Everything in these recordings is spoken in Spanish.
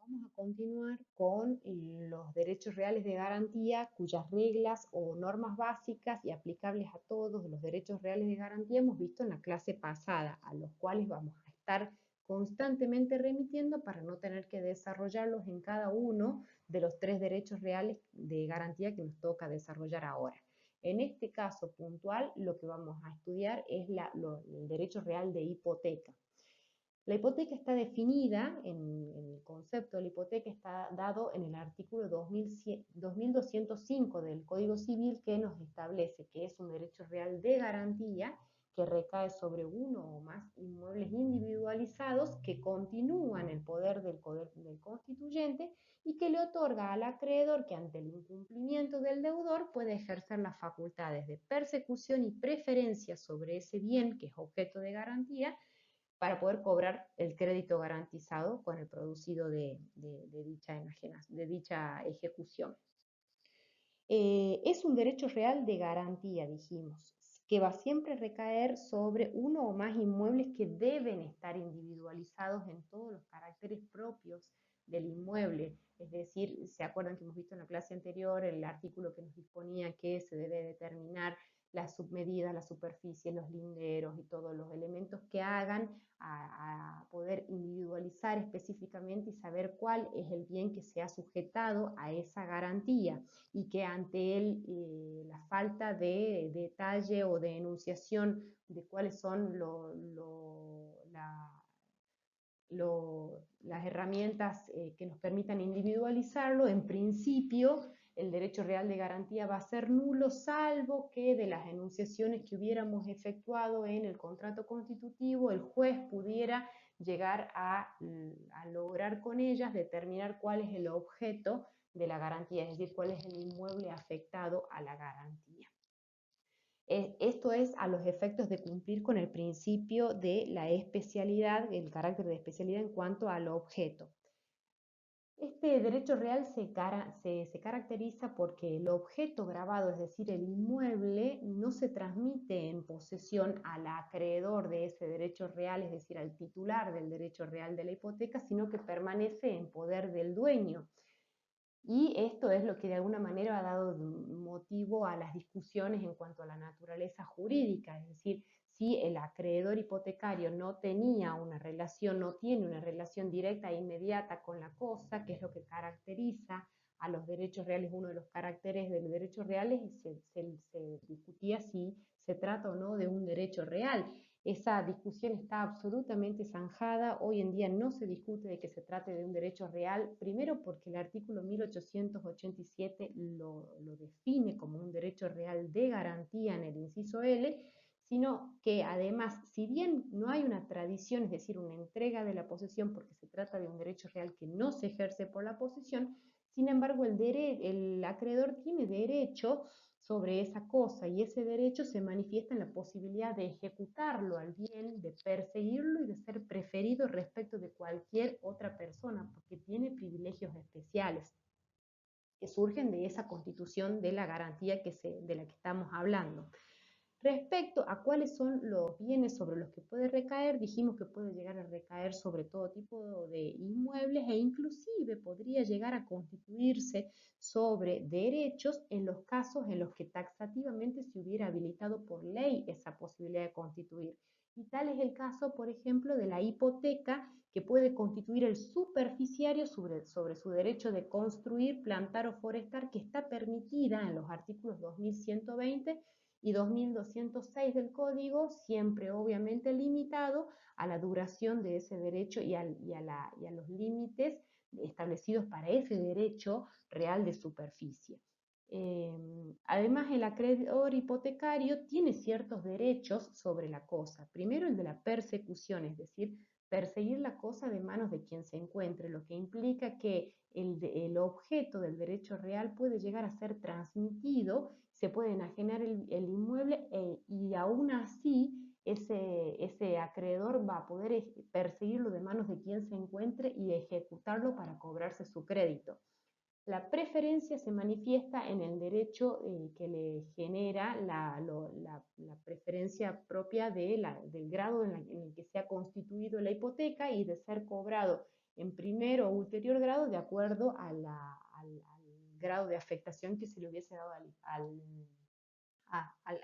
Vamos a continuar con los derechos reales de garantía, cuyas reglas o normas básicas y aplicables a todos los derechos reales de garantía hemos visto en la clase pasada, a los cuales vamos a estar constantemente remitiendo para no tener que desarrollarlos en cada uno de los 3 derechos reales de garantía que nos toca desarrollar ahora. En este caso puntual, lo que vamos a estudiar es el derecho real de hipoteca. La hipoteca está definida, en el concepto de la hipoteca está dado en el artículo 2205 del Código Civil, que nos establece que es un derecho real de garantía que recae sobre uno o más inmuebles individualizados que continúan el poder del constituyente y que le otorga al acreedor que ante el incumplimiento del deudor puede ejercer las facultades de persecución y preferencia sobre ese bien que es objeto de garantía para poder cobrar el crédito garantizado con el producido de dicha ejecución. Es un derecho real de garantía, dijimos, que va siempre a recaer sobre uno o más inmuebles que deben estar individualizados en todos los caracteres propios del inmueble. Es decir, ¿se acuerdan que hemos visto en la clase anterior el artículo que nos disponía que se debe determinar las submedidas, las superficies, los linderos y todos los elementos que hagan a poder individualizar específicamente y saber cuál es el bien que se ha sujetado a esa garantía y que ante él la falta de detalle o de enunciación de cuáles son las herramientas que nos permitan individualizarlo, en principio el derecho real de garantía va a ser nulo, salvo que de las enunciaciones que hubiéramos efectuado en el contrato constitutivo, el juez pudiera llegar a lograr con ellas determinar cuál es el objeto de la garantía, es decir, cuál es el inmueble afectado a la garantía. Esto es a los efectos de cumplir con el principio de la especialidad, el carácter de especialidad en cuanto al objeto. Este derecho real se caracteriza porque el objeto grabado, es decir, el inmueble, no se transmite en posesión al acreedor de ese derecho real, es decir, al titular del derecho real de la hipoteca, sino que permanece en poder del dueño. Y esto es lo que de alguna manera ha dado motivo a las discusiones en cuanto a la naturaleza jurídica, es decir, si el acreedor hipotecario no tenía una relación, no tiene una relación directa e inmediata con la cosa, que es lo que caracteriza a los derechos reales, uno de los caracteres de los derechos reales, se discutía si se trata o no de un derecho real. Esa discusión está absolutamente zanjada, hoy en día no se discute de que se trate de un derecho real, primero porque el artículo 1887 lo define como un derecho real de garantía en el inciso L, sino que además, si bien no hay una tradición, es decir, una entrega de la posesión, porque se trata de un derecho real que no se ejerce por la posesión, sin embargo el acreedor tiene derecho sobre esa cosa y ese derecho se manifiesta en la posibilidad de ejecutarlo al bien, de perseguirlo y de ser preferido respecto de cualquier otra persona, porque tiene privilegios especiales que surgen de esa constitución de la garantía de la que estamos hablando. Respecto a cuáles son los bienes sobre los que puede recaer, dijimos que puede llegar a recaer sobre todo tipo de inmuebles e inclusive podría llegar a constituirse sobre derechos en los casos en los que taxativamente se hubiera habilitado por ley esa posibilidad de constituir. Y tal es el caso, por ejemplo, de la hipoteca que puede constituir el superficiario sobre su derecho de construir, plantar o forestar, que está permitida en los artículos 2120 y 2206 del Código, siempre obviamente limitado a la duración de ese derecho y a los límites establecidos para ese derecho real de superficie. Además, el acreedor hipotecario tiene ciertos derechos sobre la cosa. Primero, el de la persecución, es decir, perseguir la cosa de manos de quien se encuentre, lo que implica que el objeto del derecho real puede llegar a ser transmitido, se puede enajenar el inmueble y aún así ese acreedor va a poder perseguirlo de manos de quien se encuentre y ejecutarlo para cobrarse su crédito. La preferencia se manifiesta en el derecho que le genera la preferencia propia del grado en el que se ha constituido la hipoteca y de ser cobrado en primer o ulterior grado de acuerdo al grado de afectación que se le hubiese dado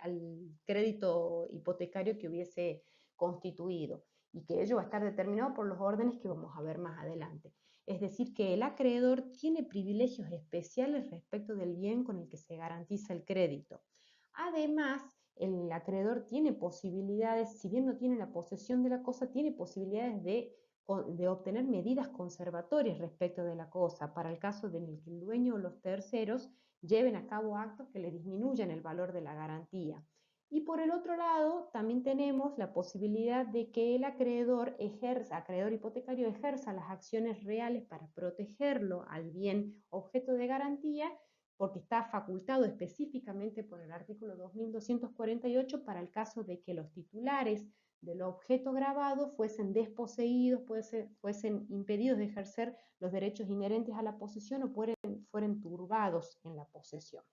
al crédito hipotecario que hubiese constituido, y que ello va a estar determinado por los órdenes que vamos a ver más adelante. Es decir, que el acreedor tiene privilegios especiales respecto del bien con el que se garantiza el crédito. Además, el acreedor tiene posibilidades, si bien no tiene la posesión de la cosa, tiene posibilidades de obtener medidas conservatorias respecto de la cosa, para el caso de que el dueño o los terceros lleven a cabo actos que le disminuyan el valor de la garantía. Y por el otro lado, también tenemos la posibilidad de que el acreedor hipotecario ejerza las acciones reales para protegerlo al bien objeto de garantía, porque está facultado específicamente por el artículo 2248 para el caso de que los titulares del objeto grabado fuesen desposeídos, fuesen impedidos de ejercer los derechos inherentes a la posesión o fueran turbados en la posesión.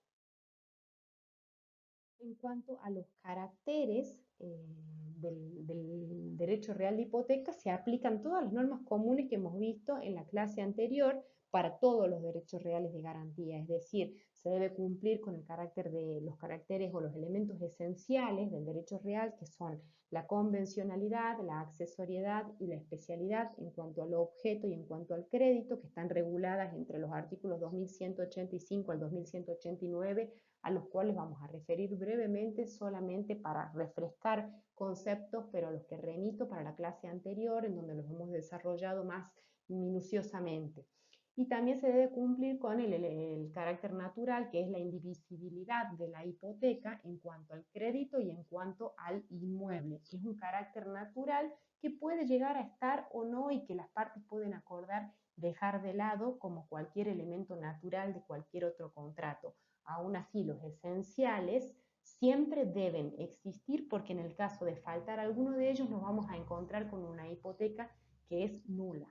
En cuanto a los caracteres del derecho real de hipoteca, se aplican todas las normas comunes que hemos visto en la clase anterior para todos los derechos reales de garantía, es decir, se debe cumplir con el carácter de los caracteres o los elementos esenciales del derecho real, que son la convencionalidad, la accesoriedad y la especialidad en cuanto al objeto y en cuanto al crédito, que están reguladas entre los artículos 2185 al 2189, a los cuales vamos a referir brevemente solamente para refrescar conceptos, pero a los que remito para la clase anterior, en donde los hemos desarrollado más minuciosamente. Y también se debe cumplir con el carácter natural, que es la indivisibilidad de la hipoteca en cuanto al crédito y en cuanto al inmueble, que es un carácter natural que puede llegar a estar o no y que las partes pueden acordar dejar de lado como cualquier elemento natural de cualquier otro contrato. Aún así, los esenciales siempre deben existir, porque en el caso de faltar alguno de ellos nos vamos a encontrar con una hipoteca que es nula,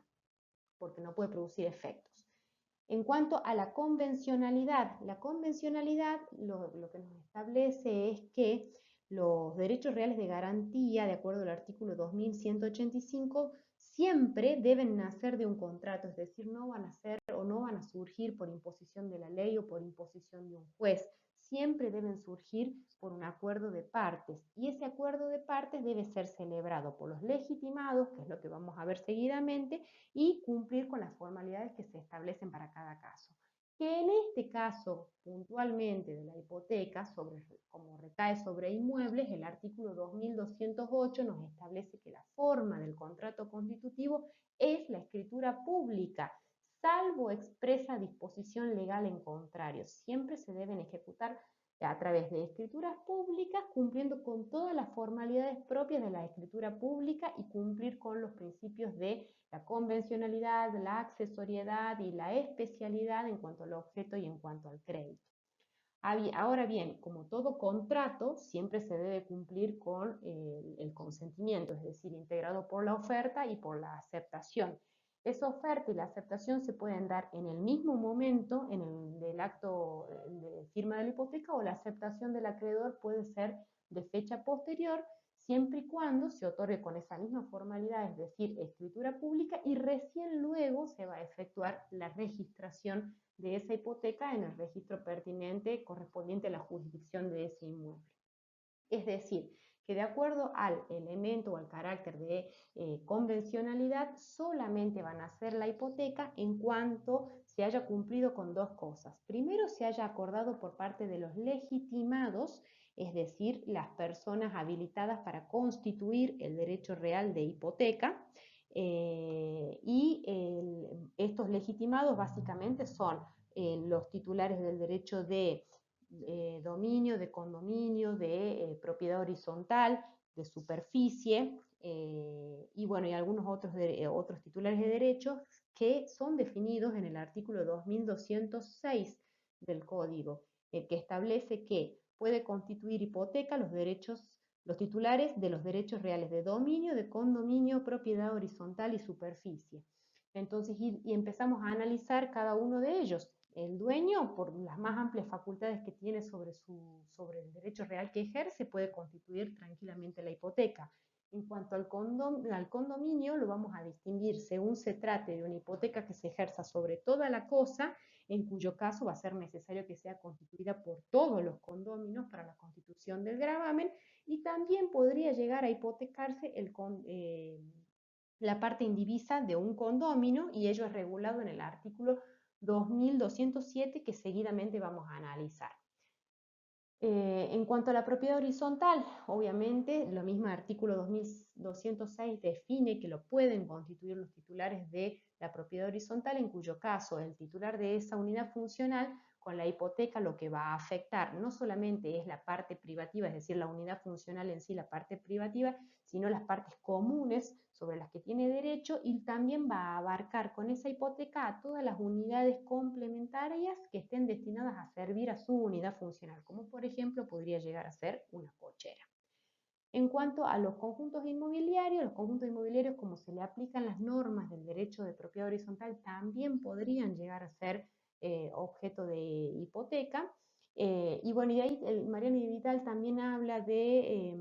porque no puede producir efectos. En cuanto a la convencionalidad lo que nos establece es que los derechos reales de garantía, de acuerdo al artículo 2185, siempre deben nacer de un contrato, es decir, no van a ser o no van a surgir por imposición de la ley o por imposición de un juez, siempre deben surgir por un acuerdo de partes, y ese acuerdo de partes debe ser celebrado por los legitimados, que es lo que vamos a ver seguidamente, y cumplir con las formalidades que se establecen para cada caso. Que en este caso, puntualmente de la hipoteca, como recae sobre inmuebles, el artículo 2208 nos establece que la forma del contrato constitutivo es la escritura pública, salvo expresa disposición legal en contrario. Siempre se deben ejecutar a través de escrituras públicas, cumpliendo con todas las formalidades propias de la escritura pública y cumplir con los principios de la convencionalidad, la accesoriedad y la especialidad en cuanto al objeto y en cuanto al crédito. Ahora bien, como todo contrato, siempre se debe cumplir con el consentimiento, es decir, integrado por la oferta y por la aceptación. Esa oferta y la aceptación se pueden dar en el mismo momento en el del acto de firma de la hipoteca, o la aceptación del acreedor puede ser de fecha posterior, siempre y cuando se otorgue con esa misma formalidad, es decir, escritura pública, y recién luego se va a efectuar la registración de esa hipoteca en el registro pertinente correspondiente a la jurisdicción de ese inmueble. Es decir, que de acuerdo al elemento o al carácter de convencionalidad, solamente van a hacer la hipoteca en cuanto se haya cumplido con dos cosas. Primero, se haya acordado por parte de los legitimados, es decir, las personas habilitadas para constituir el derecho real de hipoteca, estos legitimados básicamente son los titulares del derecho de dominio, de condominio, de propiedad horizontal, de superficie, y bueno, y algunos otros titulares de derechos que son definidos en el artículo 2206 del Código, que establece que puede constituir hipoteca los titulares de los derechos reales de dominio, de condominio, propiedad horizontal y superficie. Entonces, y empezamos a analizar cada uno de ellos. El dueño, por las más amplias facultades que tiene sobre el derecho real que ejerce, puede constituir tranquilamente la hipoteca. En cuanto al condominio, lo vamos a distinguir según se trate de una hipoteca que se ejerza sobre toda la cosa, en cuyo caso va a ser necesario que sea constituida por todos los condóminos para la constitución del gravamen, y también podría llegar a hipotecarse la parte indivisa de un condomino, y ello es regulado en el artículo 2207 que seguidamente vamos a analizar. En cuanto a la propiedad horizontal, obviamente, lo mismo artículo 2206 define que lo pueden constituir los titulares de la propiedad horizontal, en cuyo caso el titular de esa unidad funcional con la hipoteca lo que va a afectar no solamente es la parte privativa, es decir, la unidad funcional en sí, la parte privativa, sino las partes comunes sobre las que tiene derecho, y también va a abarcar con esa hipoteca a todas las unidades complementarias que estén destinadas a servir a su unidad funcional, como por ejemplo podría llegar a ser una cochera. En cuanto a los conjuntos inmobiliarios como se le aplican las normas del derecho de propiedad horizontal, también podrían llegar a ser objeto de hipoteca. Y bueno, y ahí Mariano Vidal también habla de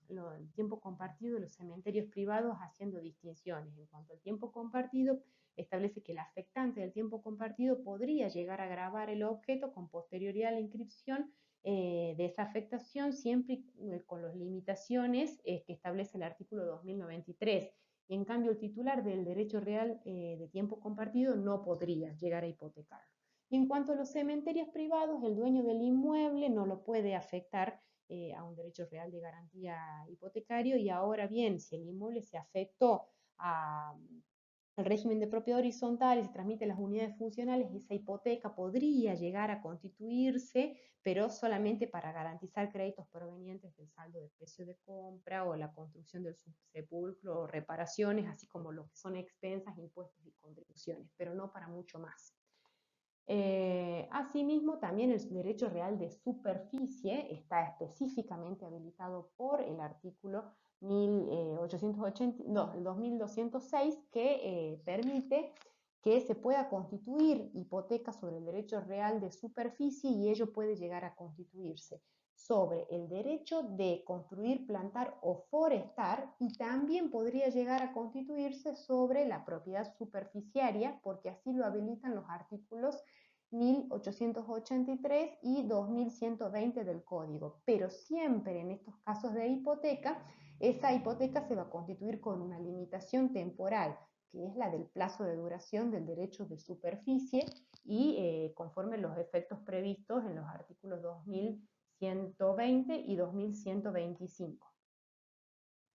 el tiempo compartido de los cementerios privados, haciendo distinciones. En cuanto al tiempo compartido, establece que el afectante del tiempo compartido podría llegar a gravar el objeto con posterioridad a la inscripción de esa afectación, siempre con las limitaciones que establece el artículo 2093. Y en cambio, el titular del derecho real de tiempo compartido no podría llegar a hipotecarlo. Y en cuanto a los cementerios privados, el dueño del inmueble no lo puede afectar a un derecho real de garantía hipotecario. Y ahora bien, si el inmueble se afectó al régimen de propiedad horizontal y se transmite las unidades funcionales, esa hipoteca podría llegar a constituirse, pero solamente para garantizar créditos provenientes del saldo de precio de compra o la construcción del sepulcro o reparaciones, así como lo que son expensas, impuestos y contribuciones, pero no para mucho más. Asimismo, también el derecho real de superficie está específicamente habilitado por el artículo 1880, no, el 2206, que permite que se pueda constituir hipoteca sobre el derecho real de superficie, y ello puede llegar a constituirse sobre el derecho de construir, plantar o forestar, y también podría llegar a constituirse sobre la propiedad superficiaria, porque así lo habilitan los artículos 1883 y 2120 del Código. Pero siempre en estos casos de hipoteca, esa hipoteca se va a constituir con una limitación temporal, que es la del plazo de duración del derecho de superficie, y conforme los efectos previstos en los artículos 2120 y 2125.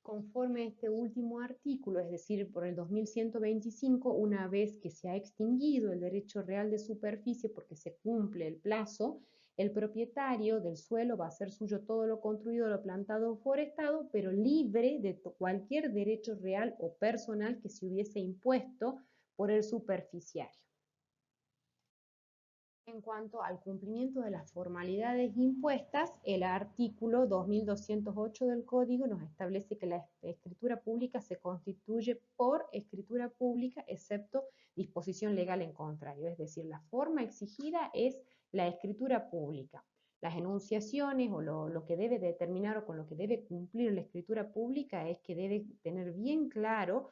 Conforme a este último artículo, es decir, por el 2125, una vez que se ha extinguido el derecho real de superficie porque se cumple el plazo, el propietario del suelo va a hacer suyo todo lo construido, lo plantado o forestado, pero libre de cualquier derecho real o personal que se hubiese impuesto por el superficiario. En cuanto al cumplimiento de las formalidades impuestas, el artículo 2208 del Código nos establece que la escritura pública se constituye por escritura pública, excepto disposición legal en contrario. Es decir, la forma exigida es la escritura pública. Las enunciaciones o lo que debe determinar o con lo que debe cumplir la escritura pública es que debe tener bien claro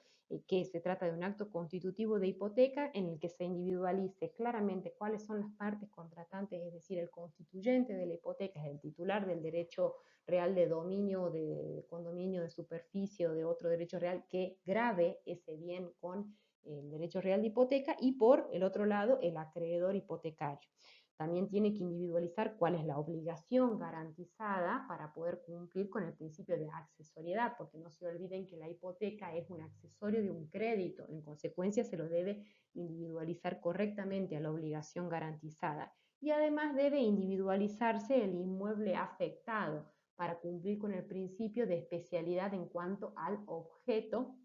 que se trata de un acto constitutivo de hipoteca en el que se individualice claramente cuáles son las partes contratantes, es decir, el constituyente de la hipoteca es el titular del derecho real de dominio, de condominio, de superficie o de otro derecho real que grave ese bien con el derecho real de hipoteca, y por el otro lado el acreedor hipotecario. También tiene que individualizar cuál es la obligación garantizada para poder cumplir con el principio de accesoriedad, porque no se olviden que la hipoteca es un accesorio de un crédito, en consecuencia se lo debe individualizar correctamente a la obligación garantizada. Y además debe individualizarse el inmueble afectado para cumplir con el principio de especialidad en cuanto al objeto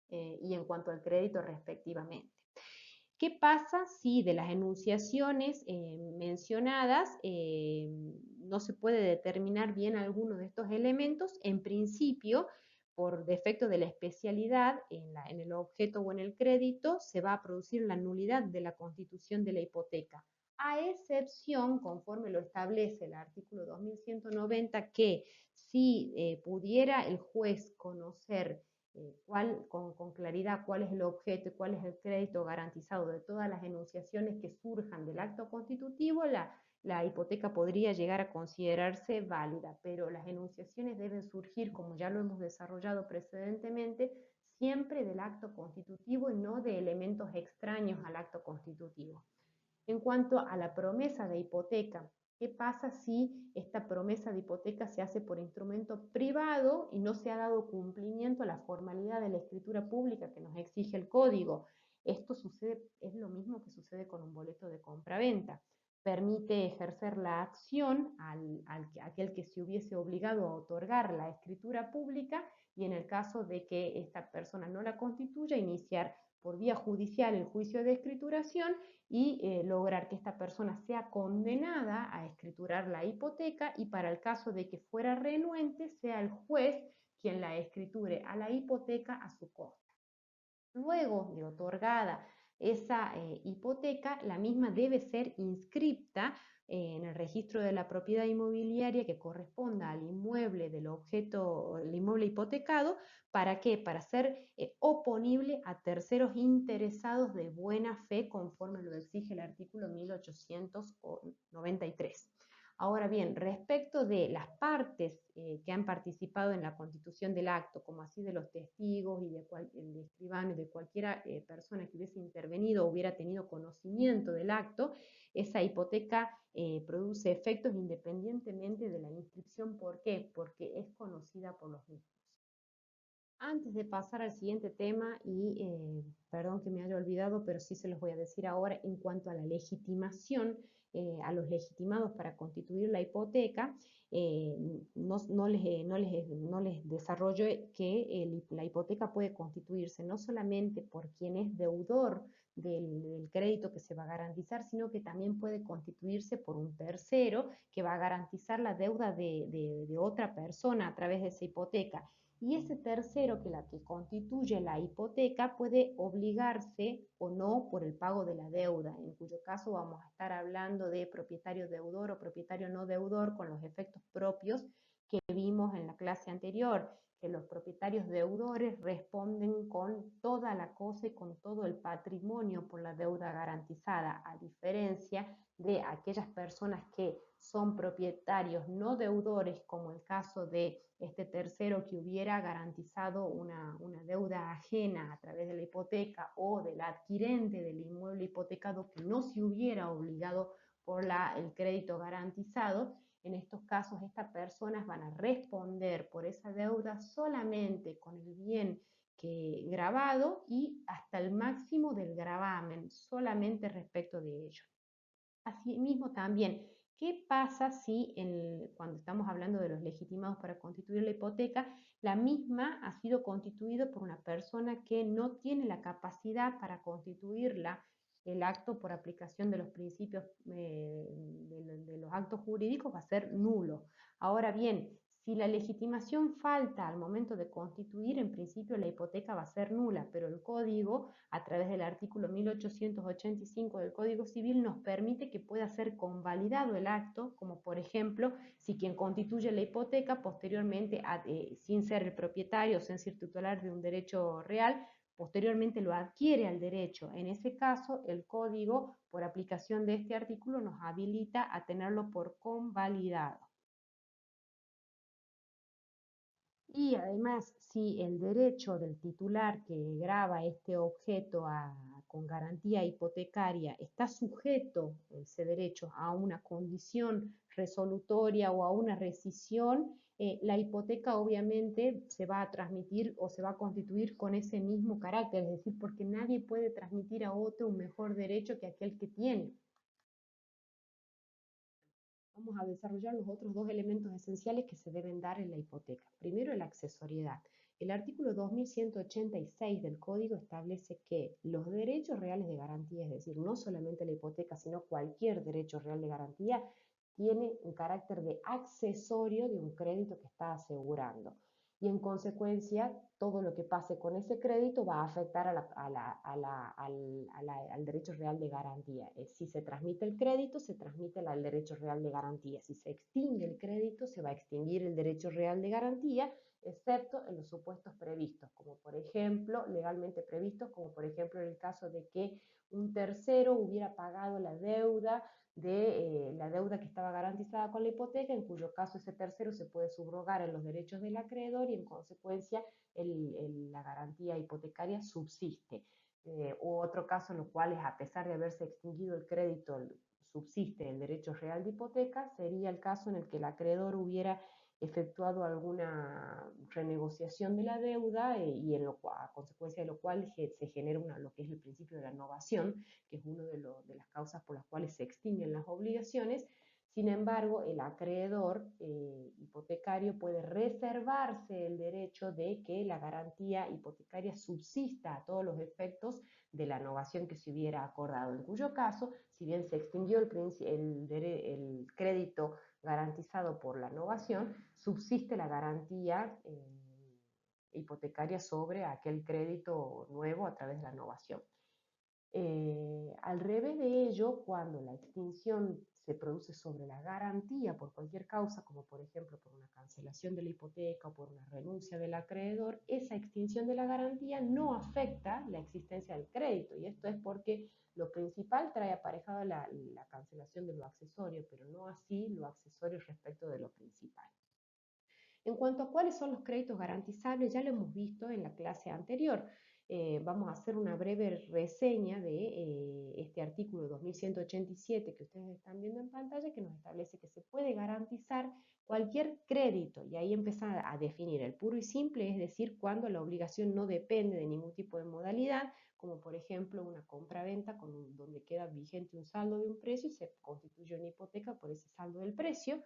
y en cuanto al crédito respectivamente. ¿Qué pasa si de las enunciaciones mencionadas no se puede determinar bien alguno de estos elementos? En principio, por defecto de la especialidad en el objeto o en el crédito, se va a producir la nulidad de la constitución de la hipoteca, a excepción, conforme lo establece el artículo 2190, que si pudiera el juez conocer con claridad cuál es el objeto y cuál es el crédito garantizado de todas las enunciaciones que surjan del acto constitutivo, la hipoteca podría llegar a considerarse válida, pero las enunciaciones deben surgir, como ya lo hemos desarrollado precedentemente, siempre del acto constitutivo y no de elementos extraños al acto constitutivo. En cuanto a la promesa de hipoteca, ¿qué pasa si esta promesa de hipoteca se hace por instrumento privado y no se ha dado cumplimiento a la formalidad de la escritura pública que nos exige el código? Esto sucede, es lo mismo que sucede con un boleto de compra-venta. Permite ejercer la acción aquel que se hubiese obligado a otorgar la escritura pública y en el caso de que esta persona no la constituya, iniciar por vía judicial el juicio de escrituración y lograr que esta persona sea condenada a escriturar la hipoteca y para el caso de que fuera renuente sea el juez quien la escriture a la hipoteca a su costa. Luego de otorgada esa hipoteca, la misma debe ser inscripta en el registro de la propiedad inmobiliaria que corresponda al inmueble del objeto, el inmueble hipotecado. ¿Para qué? Para ser oponible a terceros interesados de buena fe, conforme lo exige el artículo 1893. Ahora bien, respecto de las partes que han participado en la constitución del acto, como así de los testigos y de escribano y de cualquier persona que hubiese intervenido o hubiera tenido conocimiento del acto, esa hipoteca produce efectos independientemente de la inscripción. ¿Por qué? Porque es conocida por los mismos. Antes de pasar al siguiente tema, y perdón que me haya olvidado, pero sí se los voy a decir ahora en cuanto a la legitimación, a los legitimados para constituir la hipoteca, no les desarrollo que la hipoteca puede constituirse no solamente por quien es deudor del crédito que se va a garantizar, sino que también puede constituirse por un tercero que va a garantizar la deuda de otra persona a través de esa hipoteca. Y ese tercero que constituye la hipoteca puede obligarse o no por el pago de la deuda, en cuyo caso vamos a estar hablando de propietario deudor o propietario no deudor con los efectos propios que vimos en la clase anterior, que los propietarios deudores responden con toda la cosa y con todo el patrimonio por la deuda garantizada, a diferencia de aquellas personas que son propietarios no deudores, como el caso de este tercero que hubiera garantizado una deuda ajena a través de la hipoteca o del adquirente del inmueble hipotecado que no se hubiera obligado por el crédito garantizado. En estos casos, estas personas van a responder por esa deuda solamente con el bien grabado y hasta el máximo del gravamen, solamente respecto de ello. Asimismo también, ¿qué pasa si cuando estamos hablando de los legitimados para constituir la hipoteca, la misma ha sido constituida por una persona que no tiene la capacidad para constituirla, el acto por aplicación de los principios de los actos jurídicos va a ser nulo? Ahora bien, si la legitimación falta al momento de constituir, en principio la hipoteca va a ser nula, pero el código, a través del artículo 1885 del Código Civil, nos permite que pueda ser convalidado el acto, como por ejemplo, si quien constituye la hipoteca posteriormente, sin ser el propietario, sin ser titular de un derecho real, posteriormente lo adquiere al derecho. En ese caso, el código, por aplicación de este artículo, nos habilita a tenerlo por convalidado. Y además, si el derecho del titular que grava este objeto con garantía hipotecaria está sujeto, ese derecho, a una condición resolutoria o a una rescisión, la hipoteca obviamente se va a transmitir o se va a constituir con ese mismo carácter, es decir, porque nadie puede transmitir a otro un mejor derecho que aquel que tiene. Vamos a desarrollar los otros dos elementos esenciales que se deben dar en la hipoteca. Primero, la accesoriedad. El artículo 2186 del Código establece que los derechos reales de garantía, es decir, no solamente la hipoteca, sino cualquier derecho real de garantía, tiene un carácter de accesorio de un crédito que está asegurando. y en consecuencia todo lo que pase con ese crédito va a afectar al derecho real de garantía. Si se transmite el crédito, se transmite el derecho real de garantía. Si se extingue el crédito, se va a extinguir el derecho real de garantía, excepto en los supuestos previstos, como por ejemplo, legalmente previstos, como por ejemplo en el caso de que un tercero hubiera pagado la deuda que estaba garantizada con la hipoteca, en cuyo caso ese tercero se puede subrogar en los derechos del acreedor y en consecuencia la garantía hipotecaria subsiste. U otro caso en los cuales, a pesar de haberse extinguido el crédito, subsiste el derecho real de hipoteca, sería el caso en el que el acreedor hubiera efectuado alguna renegociación de la deuda y a consecuencia de lo cual se genera lo que es el principio de la novación, que es una de las causas por las cuales se extinguen las obligaciones. Sin embargo, el acreedor hipotecario puede reservarse el derecho de que la garantía hipotecaria subsista a todos los efectos de la novación que se hubiera acordado, en cuyo caso, si bien se extinguió el crédito garantizado por la novación, subsiste la garantía hipotecaria sobre aquel crédito nuevo a través de la novación. Al revés de ello, cuando la extinción se produce sobre la garantía por cualquier causa, como por ejemplo por una cancelación de la hipoteca o por una renuncia del acreedor, esa extinción de la garantía no afecta la existencia del crédito. Y esto es porque lo principal trae aparejado la cancelación de lo accesorio, pero no así lo accesorio respecto de lo principal. En cuanto a cuáles son los créditos garantizables, ya lo hemos visto en la clase anterior. Vamos a hacer una breve reseña de este artículo 2187 que ustedes están viendo en pantalla, que nos establece que se puede garantizar cualquier crédito, y ahí empieza a definir el puro y simple, es decir, cuando la obligación no depende de ningún tipo de modalidad, como por ejemplo una compra-venta donde queda vigente un saldo de un precio y se constituye una hipoteca por ese saldo del precio.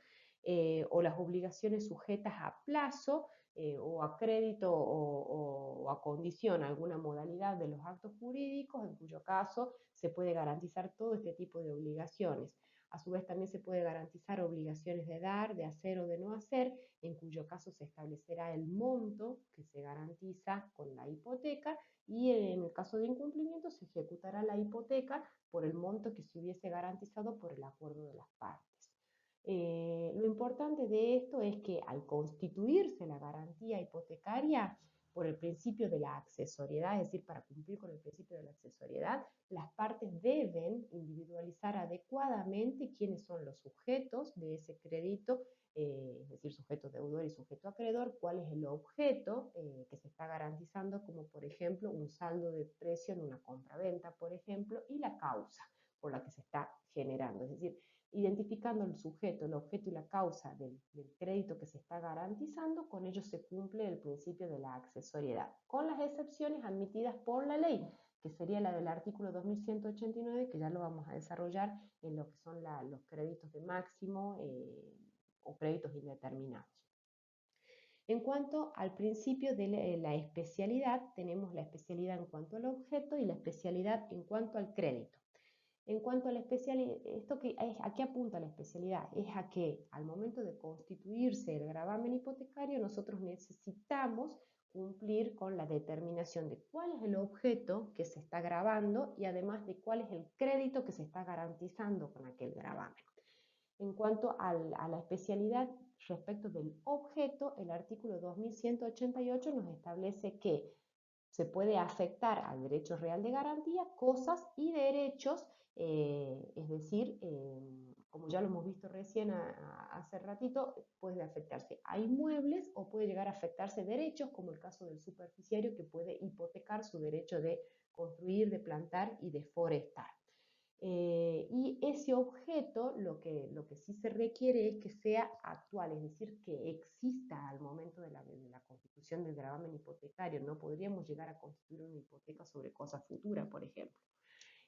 O las obligaciones sujetas a plazo o a crédito o a condición, alguna modalidad de los actos jurídicos, en cuyo caso se puede garantizar todo este tipo de obligaciones. A su vez también se puede garantizar obligaciones de dar, de hacer o de no hacer, en cuyo caso se establecerá el monto que se garantiza con la hipoteca y en el caso de incumplimiento se ejecutará la hipoteca por el monto que se hubiese garantizado por el acuerdo de las partes. Lo importante de esto es que al constituirse la garantía hipotecaria por el principio de la accesoriedad, es decir, para cumplir con el principio de la accesoriedad, las partes deben individualizar adecuadamente quiénes son los sujetos de ese crédito, es decir, sujeto deudor y sujeto acreedor, cuál es el objeto que se está garantizando, como por ejemplo un saldo de precio en una compra-venta, por ejemplo, y la causa por la que se está generando. Es decir, identificando el sujeto, el objeto y la causa del crédito que se está garantizando, con ello se cumple el principio de la accesoriedad, con las excepciones admitidas por la ley, que sería la del artículo 2189, que ya lo vamos a desarrollar en lo que son los créditos de máximo o créditos indeterminados. En cuanto al principio de la especialidad, tenemos la especialidad en cuanto al objeto y la especialidad en cuanto al crédito. En cuanto a la especialidad, ¿a qué apunta la especialidad? Es a que al momento de constituirse el gravamen hipotecario, nosotros necesitamos cumplir con la determinación de cuál es el objeto que se está gravando y además de cuál es el crédito que se está garantizando con aquel gravamen. En cuanto a la especialidad respecto del objeto, el artículo 2188 nos establece que se puede afectar al derecho real de garantía cosas y derechos, es decir, como ya lo hemos visto recién hace ratito, puede afectarse a inmuebles o puede llegar a afectarse derechos, como el caso del superficiario que puede hipotecar su derecho de construir, de plantar y de forestar. Y ese objeto lo que sí se requiere es que sea actual, es decir, que exista al momento de la constitución del gravamen hipotecario. No podríamos llegar a constituir una hipoteca sobre cosa futura, por ejemplo.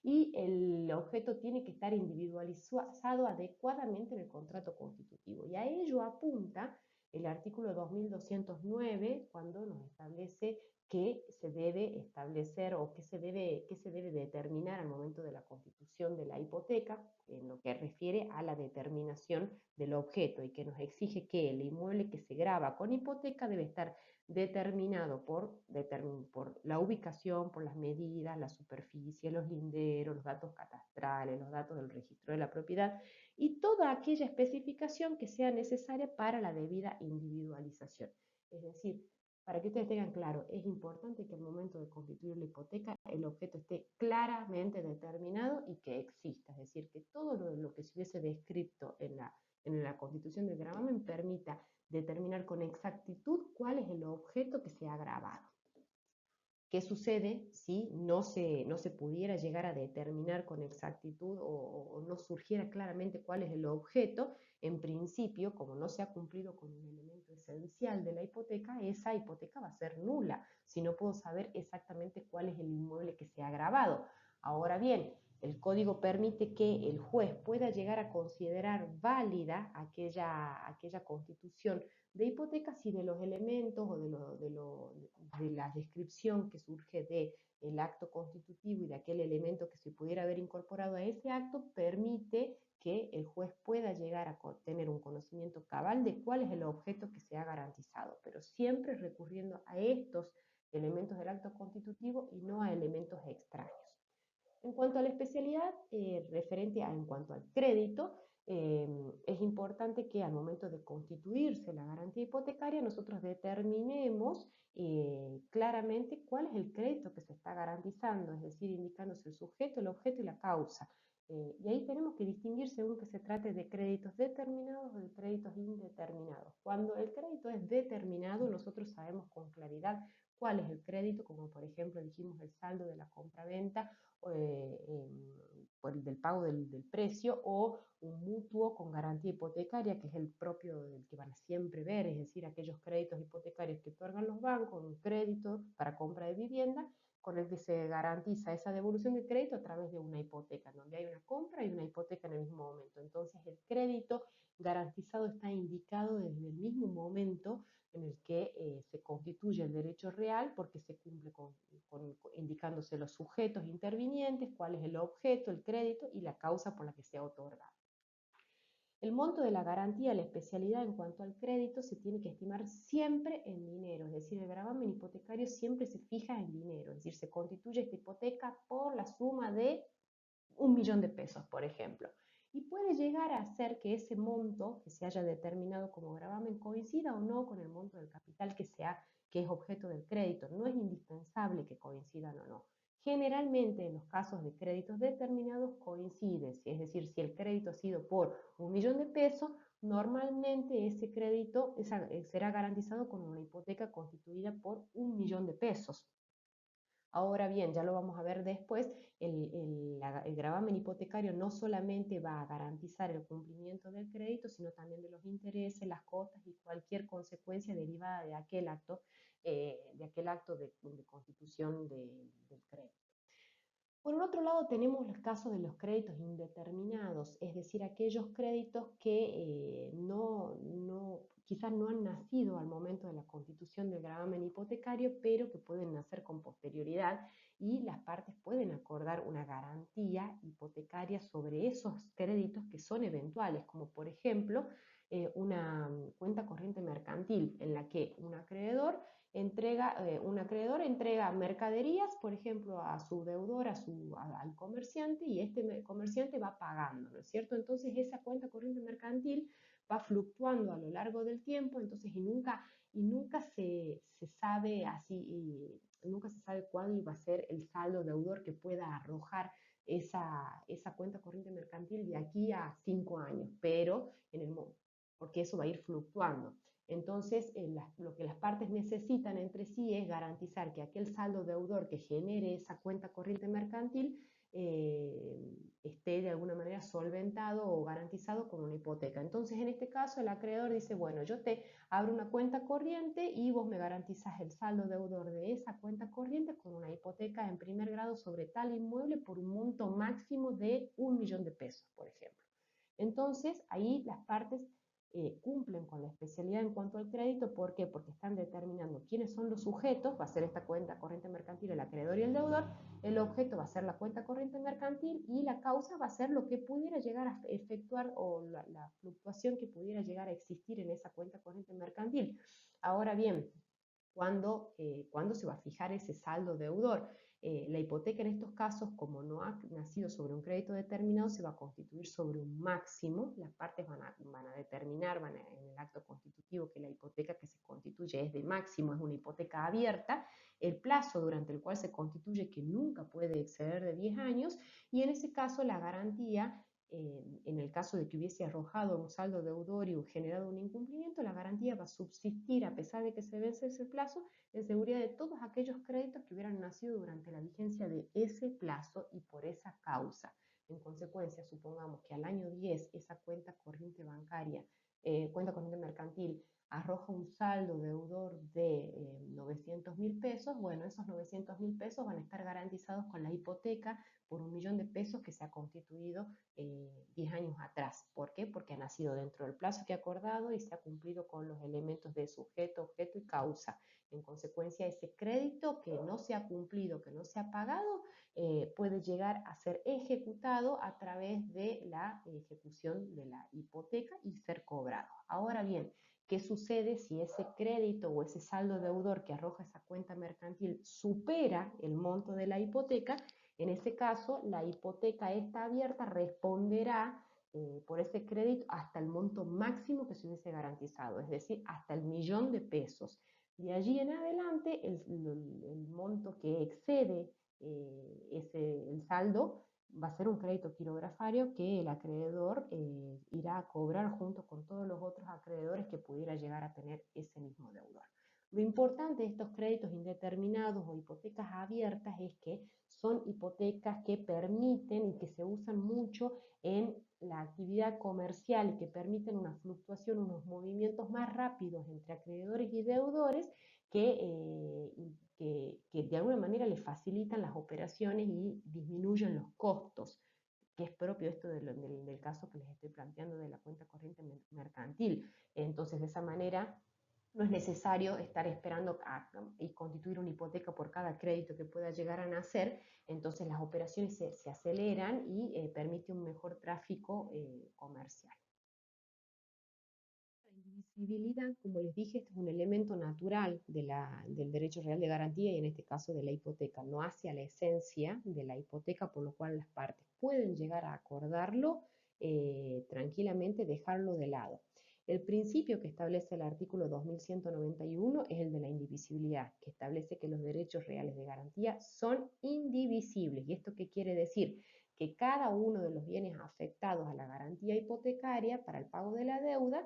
Y el objeto tiene que estar individualizado adecuadamente en el contrato constitutivo. Y a ello apunta el artículo 2209 cuando nos establece qué se debe establecer o qué se debe determinar al momento de la constitución de la hipoteca, en lo que refiere a la determinación del objeto, y que nos exige que el inmueble que se grava con hipoteca debe estar determinado por la ubicación, por las medidas, la superficie, los linderos, los datos catastrales, los datos del registro de la propiedad y toda aquella especificación que sea necesaria para la debida individualización. Es decir, para que ustedes tengan claro, es importante que al momento de constituir la hipoteca el objeto esté claramente determinado y que exista, es decir, que todo lo que se hubiese descrito en la constitución del gravamen permita determinar con exactitud cuál es el objeto que se ha grabado. ¿Qué sucede si no se pudiera llegar a determinar con exactitud o no surgiera claramente cuál es el objeto? En principio, como no se ha cumplido con un elemento esencial de la hipoteca, esa hipoteca va a ser nula, si no puedo saber exactamente cuál es el inmueble que se ha grabado. Ahora bien, el código permite que el juez pueda llegar a considerar válida aquella constitución de hipoteca si de los elementos o de la descripción que surge del acto constitutivo y de aquel elemento que se pudiera haber incorporado a ese acto permite que el juez pueda llegar a tener un conocimiento cabal de cuál es el objeto que se ha garantizado, pero siempre recurriendo a estos elementos del acto constitutivo y no a elementos extraños. En cuanto a la especialidad, en cuanto al crédito, es importante que al momento de constituirse la garantía hipotecaria nosotros determinemos claramente cuál es el crédito que se está garantizando, es decir, indicándose el sujeto, el objeto y la causa. Y ahí tenemos que distinguir según que se trate de créditos determinados o de créditos indeterminados. Cuando el crédito es determinado, nosotros sabemos con claridad cuál es el crédito, como por ejemplo dijimos el saldo de la compra-venta por el del pago del precio, o un mutuo con garantía hipotecaria, que es el propio del que van a siempre ver, es decir, aquellos créditos hipotecarios que otorgan los bancos, un crédito para compra de vivienda, con el que se garantiza esa devolución de crédito a través de una hipoteca, donde hay una compra y una hipoteca en el mismo momento. Entonces, el crédito garantizado está indicado desde el mismo momento en el que se constituye el derecho real, porque se cumple indicándose los sujetos intervinientes, cuál es el objeto, el crédito y la causa por la que se ha otorgado. El monto de la garantía, la especialidad en cuanto al crédito, se tiene que estimar siempre en dinero, es decir, el gravamen hipotecario siempre se fija en dinero, es decir, se constituye esta hipoteca por la suma de 1.000.000 de pesos, por ejemplo. Y puede llegar a ser que ese monto que se haya determinado como gravamen coincida o no con el monto del capital que es objeto del crédito. No es indispensable que coincidan o no. Generalmente en los casos de créditos determinados coincide, es decir, si el crédito ha sido por 1.000.000 de pesos, normalmente ese crédito será garantizado con una hipoteca constituida por 1.000.000 de pesos. Ahora bien, ya lo vamos a ver después, el gravamen hipotecario no solamente va a garantizar el cumplimiento del crédito, sino también de los intereses, las costas y cualquier consecuencia derivada de aquel acto de constitución del crédito. Por el otro lado, tenemos los casos de los créditos indeterminados, es decir, aquellos créditos que quizás no han nacido al momento de la constitución del gravamen hipotecario, pero que pueden nacer con posterioridad y las partes pueden acordar una garantía hipotecaria sobre esos créditos que son eventuales, como por ejemplo una cuenta corriente mercantil en la que un acreedor entrega mercaderías, por ejemplo, a su deudor, al comerciante, y este comerciante va pagando, ¿no es cierto? Entonces esa cuenta corriente mercantil va fluctuando a lo largo del tiempo, entonces nunca se sabe nunca se sabe cuál va a ser el saldo deudor que pueda arrojar esa cuenta corriente mercantil de aquí a 5 años, pero porque eso va a ir fluctuando. Entonces, lo que las partes necesitan entre sí es garantizar que aquel saldo deudor que genere esa cuenta corriente mercantil esté de alguna manera solventado o garantizado con una hipoteca. Entonces, en este caso, el acreedor dice, bueno, yo te abro una cuenta corriente y vos me garantizás el saldo deudor de esa cuenta corriente con una hipoteca en primer grado sobre tal inmueble por un monto máximo de 1.000.000 de pesos, por ejemplo. Entonces, ahí las partes cumplen con la especialidad en cuanto al crédito. ¿Por qué? Porque están determinando quiénes son los sujetos, va a ser esta cuenta corriente mercantil, el acreedor y el deudor, el objeto va a ser la cuenta corriente mercantil y la causa va a ser lo que pudiera llegar a efectuar o la fluctuación que pudiera llegar a existir en esa cuenta corriente mercantil. Ahora bien, cuándo se va a fijar ese saldo deudor. La hipoteca en estos casos, como no ha nacido sobre un crédito determinado, se va a constituir sobre un máximo. Las partes van a determinar en el acto constitutivo que la hipoteca que se constituye es de máximo, es una hipoteca abierta, el plazo durante el cual se constituye que nunca puede exceder de 10 años, y en ese caso la garantía, en el caso de que hubiese arrojado un saldo deudor y generado un incumplimiento, la garantía va a subsistir a pesar de que se vence ese plazo en seguridad de todos aquellos créditos que hubieran nacido durante la vigencia de ese plazo y por esa causa. En consecuencia, supongamos que al año 10 esa cuenta corriente bancaria, cuenta corriente mercantil, arroja un saldo deudor de 900.000 pesos, bueno, esos 900.000 pesos van a estar garantizados con la hipoteca por 1.000.000 de pesos que se ha constituido 10 años atrás. ¿Por qué? Porque ha nacido dentro del plazo que ha acordado y se ha cumplido con los elementos de sujeto, objeto y causa. En consecuencia, ese crédito que no se ha cumplido, que no se ha pagado, puede llegar a ser ejecutado a través de la ejecución de la hipoteca y ser cobrado. Ahora bien, ¿qué sucede si ese crédito o ese saldo deudor que arroja esa cuenta mercantil supera el monto de la hipoteca? En ese caso, la hipoteca esta abierta responderá por ese crédito hasta el monto máximo que se hubiese garantizado, es decir, hasta el 1.000.000 de pesos. De allí en adelante, el monto que excede el saldo va a ser un crédito quirografario que el acreedor irá a cobrar junto con todos los otros acreedores que pudiera llegar a tener ese mismo deudor. Lo importante de estos créditos indeterminados o hipotecas abiertas es que son hipotecas que permiten y que se usan mucho en la actividad comercial y que permiten una fluctuación, unos movimientos más rápidos entre acreedores y deudores que de alguna manera les facilitan las operaciones y disminuyen los costos, que es propio esto del caso que les estoy planteando de la cuenta corriente mercantil. Entonces, de esa manera, no es necesario estar esperando y constituir una hipoteca por cada crédito que pueda llegar a nacer. Entonces las operaciones se aceleran y permite un mejor tráfico comercial. La indivisibilidad, como les dije, este es un elemento natural del derecho real de garantía y en este caso de la hipoteca. No hace a la esencia de la hipoteca, por lo cual las partes pueden llegar a acordarlo tranquilamente, dejarlo de lado. El principio que establece el artículo 2191 es el de la indivisibilidad, que establece que los derechos reales de garantía son indivisibles. ¿Y esto qué quiere decir? Que cada uno de los bienes afectados a la garantía hipotecaria para el pago de la deuda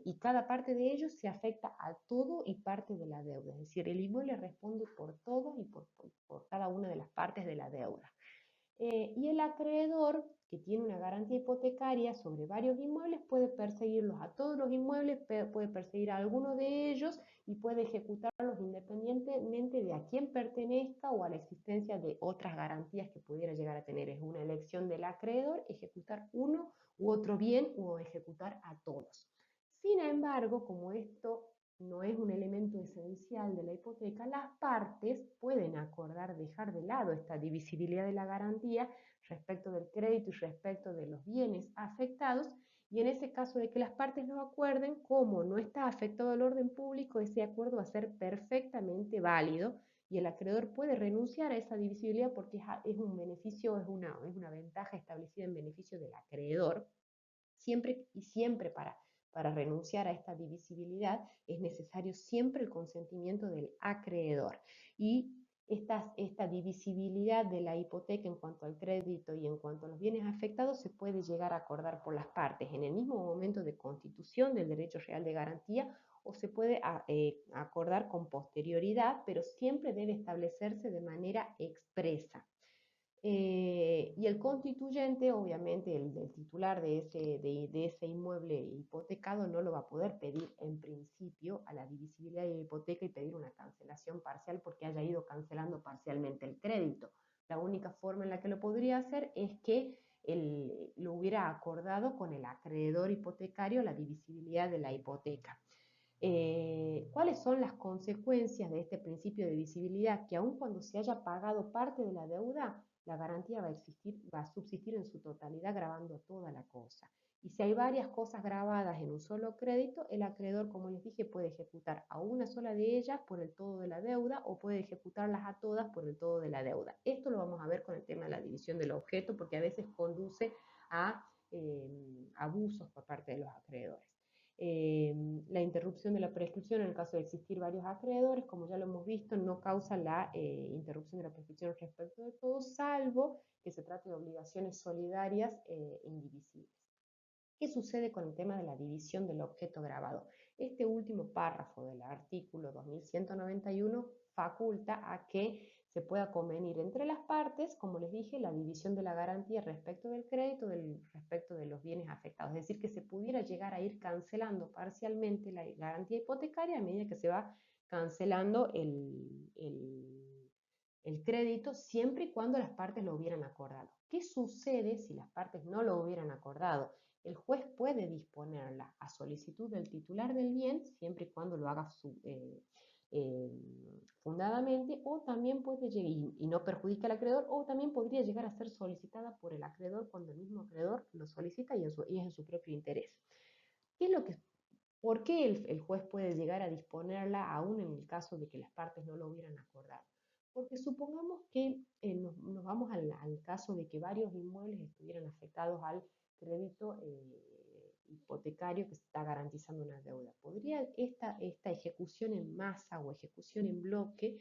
y cada parte de ellos se afecta a todo y parte de la deuda. Es decir, el inmueble responde por todo y por cada una de las partes de la deuda. Y el acreedor, que tiene una garantía hipotecaria sobre varios inmuebles, puede perseguirlos a todos los inmuebles, puede perseguir a alguno de ellos y puede ejecutarlos independientemente de a quién pertenezca o a la existencia de otras garantías que pudiera llegar a tener. Es una elección del acreedor ejecutar uno u otro bien o ejecutar a todos. Sin embargo, como esto no es un elemento esencial de la hipoteca, las partes pueden acordar dejar de lado esta divisibilidad de la garantía respecto del crédito y respecto de los bienes afectados, y en ese caso de que las partes lo acuerden, como no está afectado el orden público, ese acuerdo va a ser perfectamente válido y el acreedor puede renunciar a esa divisibilidad porque es un beneficio, es una ventaja establecida en beneficio del acreedor, siempre y siempre para renunciar a esta divisibilidad es necesario siempre el consentimiento del acreedor. Y esta divisibilidad de la hipoteca en cuanto al crédito y en cuanto a los bienes afectados se puede llegar a acordar por las partes en el mismo momento de constitución del derecho real de garantía o se puede acordar con posterioridad, pero siempre debe establecerse de manera expresa. Y el constituyente, obviamente, el titular de ese inmueble hipotecado no lo va a poder pedir en principio a la divisibilidad de la hipoteca y pedir una cancelación parcial porque haya ido cancelando parcialmente el crédito. La única forma en la que lo podría hacer es que lo hubiera acordado con el acreedor hipotecario la divisibilidad de la hipoteca. ¿Cuáles son las consecuencias de este principio de divisibilidad? Que aun cuando se haya pagado parte de la deuda, la garantía va a subsistir en su totalidad, gravando toda la cosa. Y si hay varias cosas grabadas en un solo crédito, el acreedor, como les dije, puede ejecutar a una sola de ellas por el todo de la deuda o puede ejecutarlas a todas por el todo de la deuda. Esto lo vamos a ver con el tema de la división del objeto porque a veces conduce a abusos por parte de los acreedores. La interrupción de la prescripción en el caso de existir varios acreedores, como ya lo hemos visto, no causa la interrupción de la prescripción respecto de todos, salvo que se trate de obligaciones solidarias indivisibles. ¿Qué sucede con el tema de la división del objeto grabado? Este último párrafo del artículo 2191 faculta a que se pueda convenir entre las partes, como les dije, la división de la garantía respecto del crédito, respecto de los bienes afectados. Es decir, que se pudiera llegar a ir cancelando parcialmente la garantía hipotecaria a medida que se va cancelando el crédito, siempre y cuando las partes lo hubieran acordado. ¿Qué sucede si las partes no lo hubieran acordado? El juez puede disponerla a solicitud del titular del bien, siempre y cuando lo haga fundadamente, o también puede llegar, y no perjudica al acreedor, o también podría llegar a ser solicitada por el acreedor cuando el mismo acreedor lo solicita y es en su propio interés. ¿Qué es lo que ¿Por qué el juez puede llegar a disponerla aún en el caso de que las partes no lo hubieran acordado? Porque supongamos que nos vamos al caso de que varios inmuebles estuvieran afectados al crédito hipotecario que se está garantizando una deuda. ¿Podría esta ejecución en masa o ejecución en bloque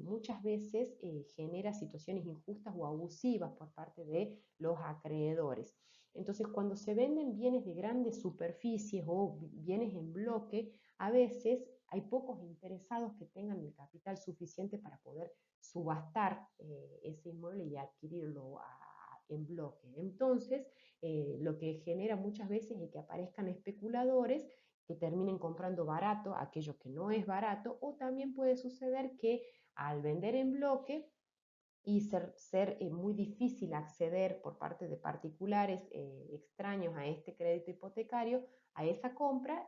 muchas veces genera situaciones injustas o abusivas por parte de los acreedores? Entonces, cuando se venden bienes de grandes superficies o bienes en bloque, a veces hay pocos interesados que tengan el capital suficiente para poder subastar ese inmueble y adquirirlo en bloque. Entonces, lo que genera muchas veces es que aparezcan especuladores que terminen comprando barato aquello que no es barato, o también puede suceder que al vender en bloque y ser muy difícil acceder por parte de particulares extraños a este crédito hipotecario, a esa compra,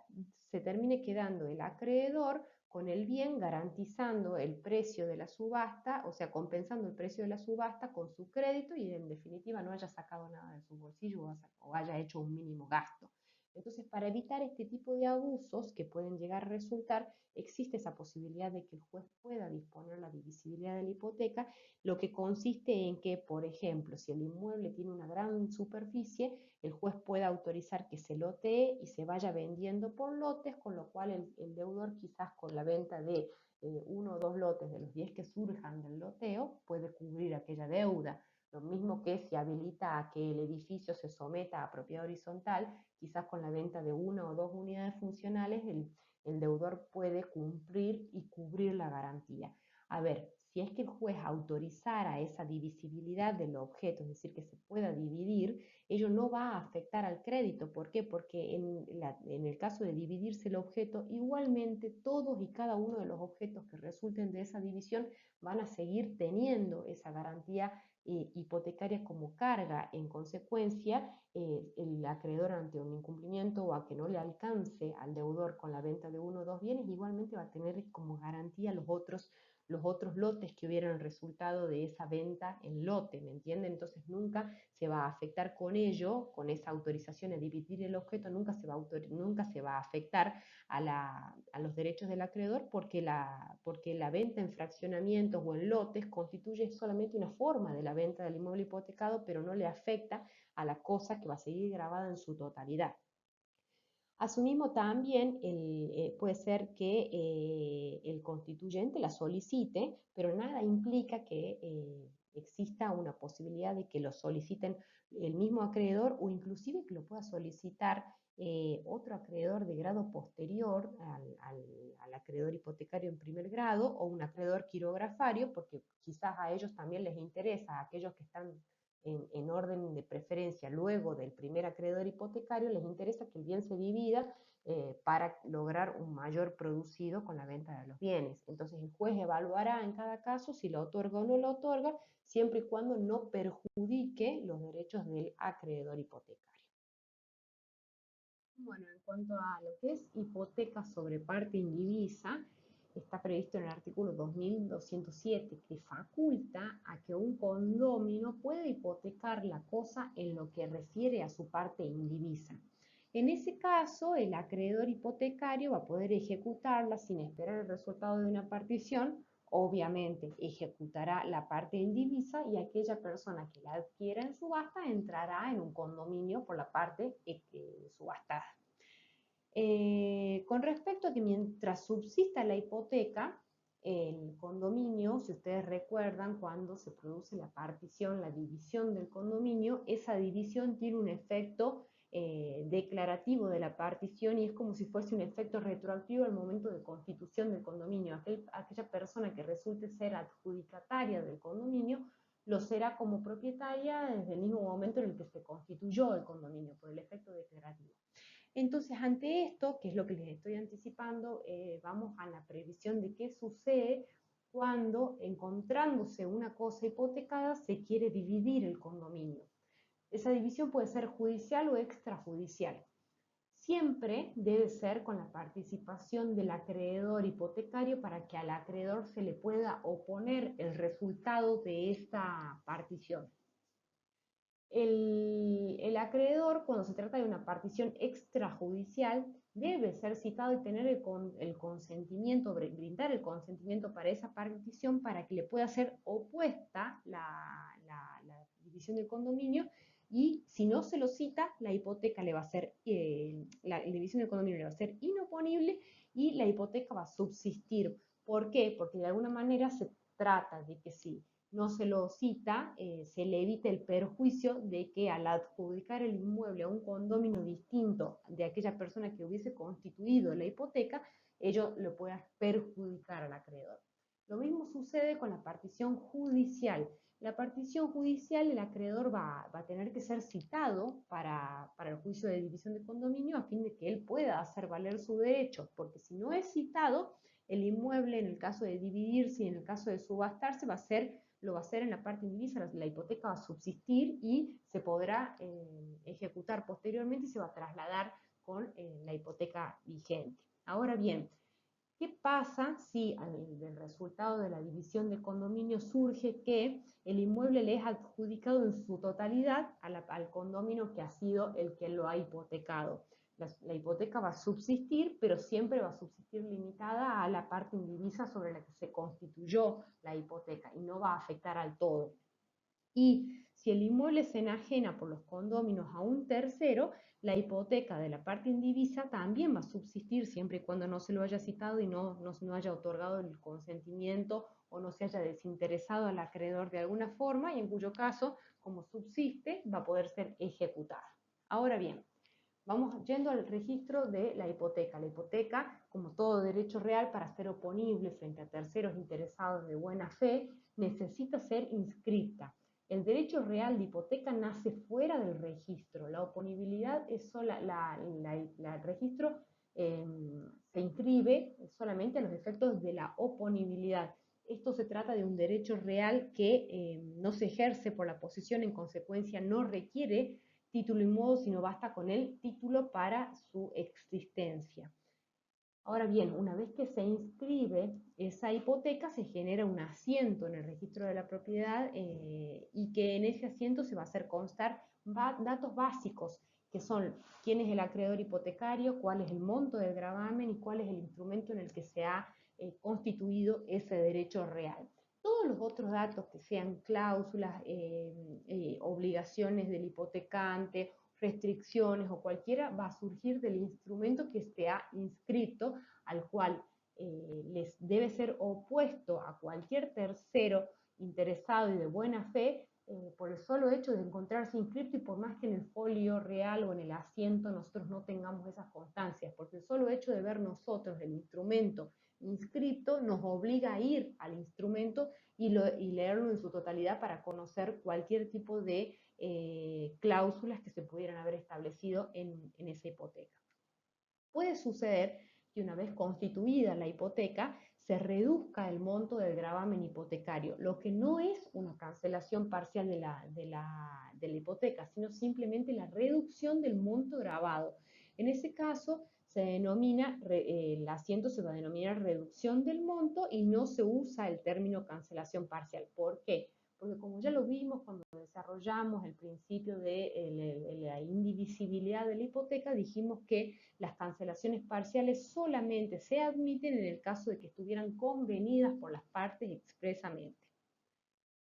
se termine quedando el acreedor con el bien garantizando el precio de la subasta, o sea, compensando el precio de la subasta con su crédito y en definitiva no haya sacado nada de su bolsillo o haya hecho un mínimo gasto. Entonces, para evitar este tipo de abusos que pueden llegar a resultar, existe esa posibilidad de que el juez pueda disponer la divisibilidad de la hipoteca, lo que consiste en que, por ejemplo, si el inmueble tiene una gran superficie, el juez pueda autorizar que se lotee y se vaya vendiendo por lotes, con lo cual el deudor quizás con la venta de uno o dos lotes de los 10 que surjan del loteo puede cubrir aquella deuda. Lo mismo que si habilita a que el edificio se someta a propiedad horizontal, quizás con la venta de una o dos unidades funcionales, el deudor puede cumplir y cubrir la garantía. A ver, si es que el juez autorizara esa divisibilidad del objeto, es decir, que se pueda dividir, ello no va a afectar al crédito. ¿Por qué? Porque en el caso de dividirse el objeto, igualmente todos y cada uno de los objetos que resulten de esa división van a seguir teniendo esa garantía hipotecaria como carga. En consecuencia, el acreedor ante un incumplimiento o a que no le alcance al deudor con la venta de uno o dos bienes, igualmente va a tener como garantía los otros lotes que hubieran resultado de esa venta en lote, ¿me entienden? Entonces nunca se va a afectar con ello, con esa autorización a dividir el objeto, nunca se va a afectar a los derechos del acreedor porque la venta en fraccionamientos o en lotes constituye solamente una forma de la venta del inmueble hipotecado, pero no le afecta a la cosa que va a seguir grabada en su totalidad. Asimismo, también puede ser que el constituyente la solicite, pero nada implica que exista una posibilidad de que lo soliciten el mismo acreedor o inclusive que lo pueda solicitar otro acreedor de grado posterior al acreedor hipotecario en primer grado o un acreedor quirografario, porque quizás a ellos también les interesa, a aquellos que están en orden de preferencia luego del primer acreedor hipotecario, les interesa que el bien se divida para lograr un mayor producido con la venta de los bienes. Entonces el juez evaluará en cada caso si lo otorga o no lo otorga, siempre y cuando no perjudique los derechos del acreedor hipotecario. Bueno, en cuanto a lo que es hipoteca sobre parte indivisa, está previsto en el artículo 2207, que faculta a que un condómino pueda hipotecar la cosa en lo que refiere a su parte indivisa. En ese caso, el acreedor hipotecario va a poder ejecutarla sin esperar el resultado de una partición. Obviamente, ejecutará la parte indivisa y aquella persona que la adquiera en subasta entrará en un condominio por la parte subastada. Con respecto a que mientras subsista la hipoteca, el condominio, si ustedes recuerdan, cuando se produce la partición, la división del condominio, esa división tiene un efecto declarativo de la partición y es como si fuese un efecto retroactivo al momento de constitución del condominio. Aquella persona que resulte ser adjudicataria del condominio lo será como propietaria desde el mismo momento en el que se constituyó el condominio, por el efecto declarativo. Entonces, ante esto, que es lo que les estoy anticipando, vamos a la previsión de qué sucede cuando, encontrándose una cosa hipotecada, se quiere dividir el condominio. Esa división puede ser judicial o extrajudicial. Siempre debe ser con la participación del acreedor hipotecario para que al acreedor se le pueda oponer el resultado de esta partición. El acreedor, cuando se trata de una partición extrajudicial, debe ser citado y tener el consentimiento, brindar el consentimiento para esa partición para que le pueda ser opuesta la división del condominio, y si no se lo cita, la hipoteca le va a ser, la división del condominio le va a ser inoponible y la hipoteca va a subsistir. ¿Por qué? Porque de alguna manera se trata de que si no se lo cita, se le evita el perjuicio de que al adjudicar el inmueble a un condominio distinto de aquella persona que hubiese constituido la hipoteca, ello lo pueda perjudicar al acreedor. Lo mismo sucede con la partición judicial. La partición judicial, el acreedor va a tener que ser citado para el juicio de división de condominio a fin de que él pueda hacer valer su derecho, porque si no es citado, el inmueble, en el caso de dividirse y en el caso de subastarse, lo va a hacer en la parte indivisa, la hipoteca va a subsistir y se podrá ejecutar posteriormente y se va a trasladar con la hipoteca vigente. Ahora bien, ¿qué pasa si del resultado de la división de condominio surge que el inmueble le es adjudicado en su totalidad al condominio que ha sido el que lo ha hipotecado? La hipoteca va a subsistir, pero siempre va a subsistir limitada a la parte indivisa sobre la que se constituyó la hipoteca y no va a afectar al todo. Y si el inmueble se enajena por los condóminos a un tercero, la hipoteca de la parte indivisa también va a subsistir siempre y cuando no se lo haya citado y no haya otorgado el consentimiento o no se haya desinteresado al acreedor de alguna forma, y en cuyo caso, como subsiste, va a poder ser ejecutada. Ahora bien, vamos yendo al registro de la hipoteca. La hipoteca, como todo derecho real, para ser oponible frente a terceros interesados de buena fe, necesita ser inscripta. El derecho real de hipoteca nace fuera del registro. La oponibilidad es sola, el registro se inscribe solamente a los efectos de la oponibilidad. Esto se trata de un derecho real que no se ejerce por la posesión, en consecuencia no requiere título y modo, sino basta con el título para su existencia. Ahora bien, una vez que se inscribe esa hipoteca, se genera un asiento en el registro de la propiedad y que en ese asiento se va a hacer constar datos básicos, que son quién es el acreedor hipotecario, cuál es el monto del gravamen y cuál es el instrumento en el que se ha constituido ese derecho real. Todos los otros datos que sean cláusulas, obligaciones del hipotecante, restricciones o cualquiera, va a surgir del instrumento que se ha inscrito, al cual les debe ser opuesto a cualquier tercero interesado y de buena fe, por el solo hecho de encontrarse inscrito, y por más que en el folio real o en el asiento nosotros no tengamos esas constancias, porque el solo hecho de ver nosotros el instrumento inscrito nos obliga a ir al instrumento y leerlo en su totalidad para conocer cualquier tipo de cláusulas que se pudieran haber establecido en esa hipoteca. Puede suceder que una vez constituida la hipoteca se reduzca el monto del gravamen hipotecario, lo que no es una cancelación parcial de la hipoteca, sino simplemente la reducción del monto gravado. En ese caso el asiento se va a denominar reducción del monto y no se usa el término cancelación parcial. ¿Por qué? Porque como ya lo vimos cuando desarrollamos el principio de la indivisibilidad de la hipoteca, dijimos que las cancelaciones parciales solamente se admiten en el caso de que estuvieran convenidas por las partes expresamente.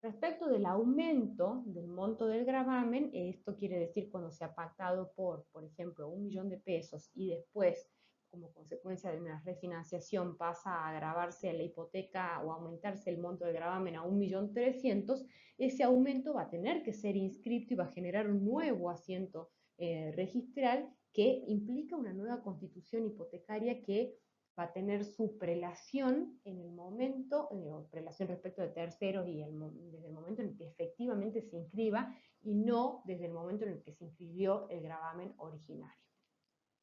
Respecto del aumento del monto del gravamen, esto quiere decir cuando se ha pactado por ejemplo, 1 millón de pesos y después, como consecuencia de una refinanciación, pasa a agravarse la hipoteca o aumentarse el monto del gravamen a 1.300.000, ese aumento va a tener que ser inscrito y va a generar un nuevo asiento registral que implica una nueva constitución hipotecaria que va a tener su prelación en el momento, prelación respecto de terceros y desde el momento en el que efectivamente se inscriba y no desde el momento en el que se inscribió el gravamen originario.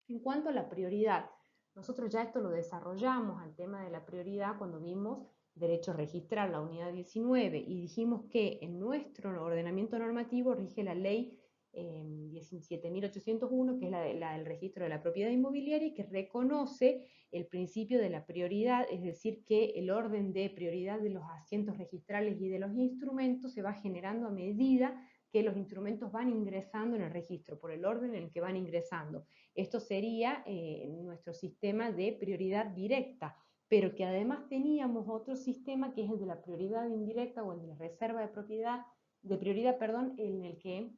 En cuanto a la prioridad, nosotros ya esto lo desarrollamos al tema de la prioridad cuando vimos derecho registral, la unidad 19, y dijimos que en nuestro ordenamiento normativo rige la ley 17.801, que es la del registro de la propiedad inmobiliaria y que reconoce el principio de la prioridad, es decir, que el orden de prioridad de los asientos registrales y de los instrumentos se va generando a medida que los instrumentos van ingresando en el registro, por el orden en el que van ingresando. Esto sería nuestro sistema de prioridad directa, pero que además teníamos otro sistema que es el de la prioridad indirecta o el de la reserva de propiedad, en el que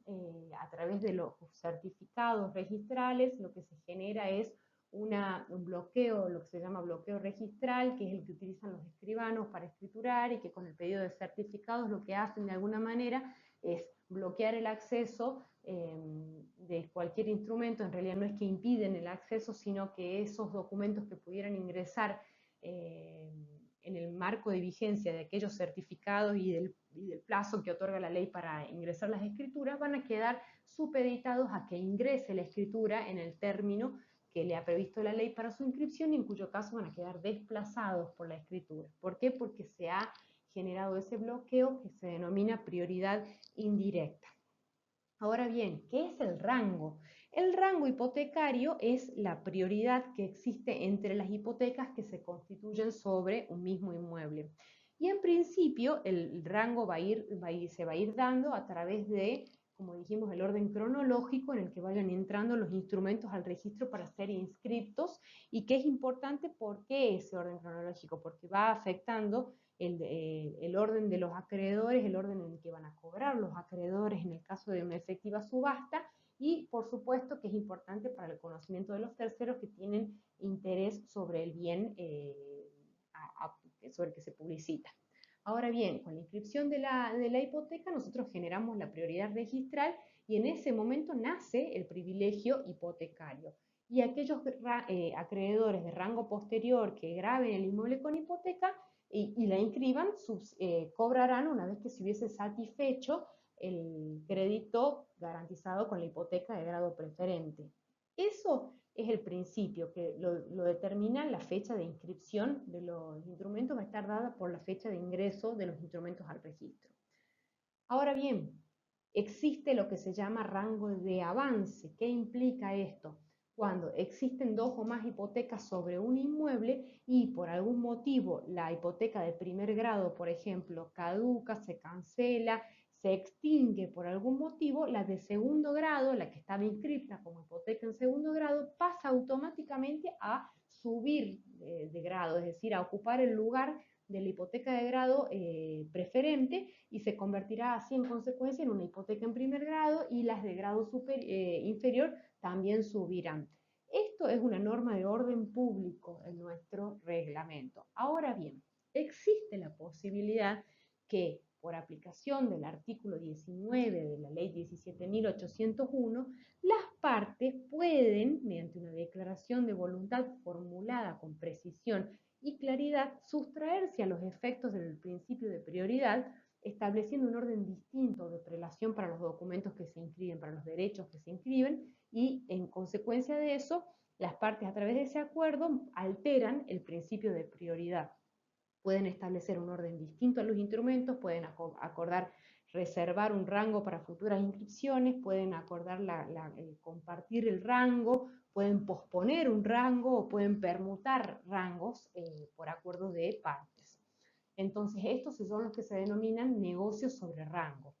a través de los certificados registrales lo que se genera es un bloqueo, lo que se llama bloqueo registral, que es el que utilizan los escribanos para escriturar y que con el pedido de certificados lo que hacen de alguna manera es bloquear el acceso de cualquier instrumento. En realidad no es que impiden el acceso, sino que esos documentos que pudieran ingresar en el marco de vigencia de aquellos certificados y del plazo que otorga la ley para ingresar las escrituras van a quedar supeditados a que ingrese la escritura en el término que le ha previsto la ley para su inscripción y en cuyo caso van a quedar desplazados por la escritura. ¿Por qué? Porque se ha generado ese bloqueo que se denomina prioridad indirecta. Ahora bien, ¿qué es el rango? El rango hipotecario es la prioridad que existe entre las hipotecas que se constituyen sobre un mismo inmueble. Y en principio el rango se va a ir dando a través de, como dijimos, el orden cronológico en el que vayan entrando los instrumentos al registro para ser inscritos y que es importante. ¿Por qué ese orden cronológico? Porque va afectando el orden de los acreedores, el orden en el que van a cobrar los acreedores en el caso de una efectiva subasta y por supuesto que es importante para el conocimiento de los terceros que tienen interés sobre el bien sobre el que se publicita. Ahora bien, con la inscripción de la hipoteca nosotros generamos la prioridad registral y en ese momento nace el privilegio hipotecario. Y aquellos acreedores de rango posterior que graben el inmueble con hipoteca y la inscriban, cobrarán una vez que se hubiese satisfecho el crédito garantizado con la hipoteca de grado preferente. Eso es el principio, que lo determina la fecha de inscripción de los instrumentos, va a estar dada por la fecha de ingreso de los instrumentos al registro. Ahora bien, existe lo que se llama rango de avance. ¿Qué implica esto? Cuando existen dos o más hipotecas sobre un inmueble y por algún motivo la hipoteca de primer grado, por ejemplo, caduca, se cancela, se extingue por algún motivo, la de segundo grado, la que estaba inscrita como hipoteca en segundo grado, pasa automáticamente a subir de grado, es decir, a ocupar el lugar de la hipoteca de grado preferente y se convertirá así en consecuencia en una hipoteca en primer grado y las de grado inferior también subirán. Esto es una norma de orden público en nuestro reglamento. Ahora bien, existe la posibilidad que por aplicación del artículo 19 de la ley 17.801, las partes pueden, mediante una declaración de voluntad formulada con precisión y claridad, sustraerse a los efectos del principio de prioridad, estableciendo un orden distinto de prelación para los documentos que se inscriben, para los derechos que se inscriben, y en consecuencia de eso, las partes a través de ese acuerdo alteran el principio de prioridad. Pueden establecer un orden distinto a los instrumentos, pueden acordar reservar un rango para futuras inscripciones, pueden acordar compartir el rango, pueden posponer un rango o pueden permutar rangos por acuerdo de partes. Entonces, estos son los que se denominan negocios sobre rango.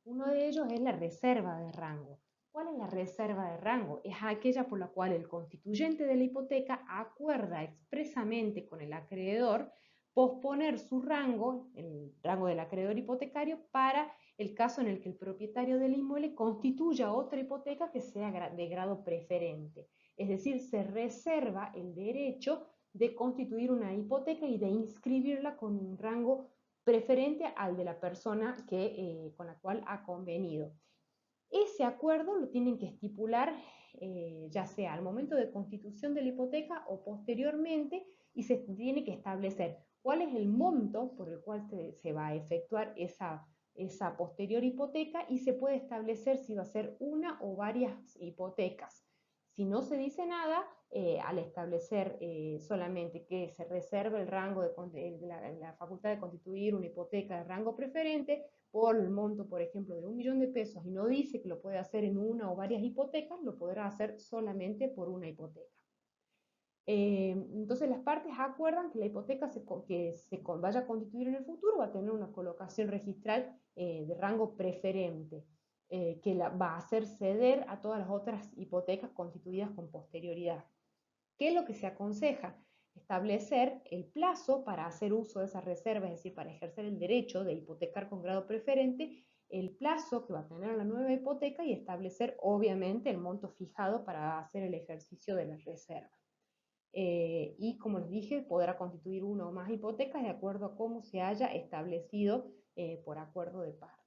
Uno de ellos es la reserva de rango. ¿Cuál es la reserva de rango? Es aquella por la cual el constituyente de la hipoteca acuerda expresamente con el acreedor posponer su rango, el rango del acreedor hipotecario, para el caso en el que el propietario del inmueble constituya otra hipoteca que sea de grado preferente. Es decir, se reserva el derecho de constituir una hipoteca y de inscribirla con un rango preferente al de la persona con la cual ha convenido. Ese acuerdo lo tienen que estipular ya sea al momento de constitución de la hipoteca o posteriormente, y se tiene que establecer cuál es el monto por el cual se va a efectuar esa posterior hipoteca, y se puede establecer si va a ser una o varias hipotecas. Si no se dice nada, al establecer solamente que se reserva el rango de la facultad de constituir una hipoteca de rango preferente por el monto, por ejemplo, de 1 millón de pesos, y no dice que lo puede hacer en una o varias hipotecas, lo podrá hacer solamente por una hipoteca. Entonces las partes acuerdan que la hipoteca que se vaya a constituir en el futuro va a tener una colocación registral de rango preferente, que va a hacer ceder a todas las otras hipotecas constituidas con posterioridad. ¿Qué es lo que se aconseja? Establecer el plazo para hacer uso de esa reserva, es decir, para ejercer el derecho de hipotecar con grado preferente, el plazo que va a tener la nueva hipoteca, y establecer obviamente el monto fijado para hacer el ejercicio de la reserva. Y como les dije, podrá constituir una o más hipotecas de acuerdo a cómo se haya establecido por acuerdo de partes.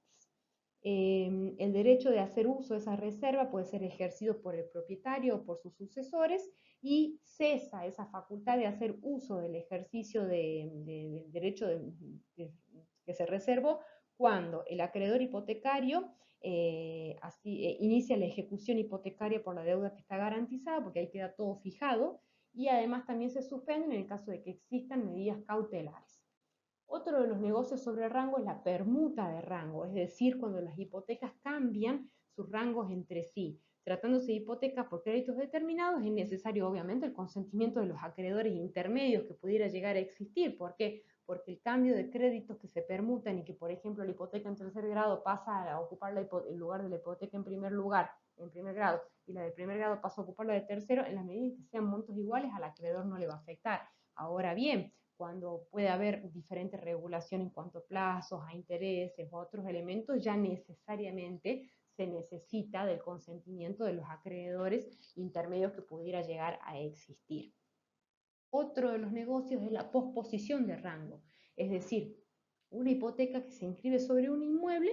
El derecho de hacer uso de esa reserva puede ser ejercido por el propietario o por sus sucesores, y cesa esa facultad de hacer uso del ejercicio del derecho que se reservó cuando el acreedor hipotecario inicia la ejecución hipotecaria por la deuda que está garantizada, porque ahí queda todo fijado, y además también se suspende en el caso de que existan medidas cautelares. Otro de los negocios sobre rango es la permuta de rango, es decir, cuando las hipotecas cambian sus rangos entre sí. Tratándose de hipotecas por créditos determinados, es necesario obviamente el consentimiento de los acreedores intermedios que pudiera llegar a existir. ¿Por qué? Porque el cambio de créditos que se permutan, y que por ejemplo la hipoteca en tercer grado pasa a ocupar el lugar de la hipoteca en primer grado, y la de primer grado pasa a ocupar la de tercero, en la medida en que sean montos iguales, al acreedor no le va a afectar. Ahora bien, cuando puede haber diferentes regulaciones en cuanto a plazos, a intereses u otros elementos, ya necesariamente se necesita del consentimiento de los acreedores intermedios que pudiera llegar a existir. Otro de los negocios es la posposición de rango, es decir, una hipoteca que se inscribe sobre un inmueble,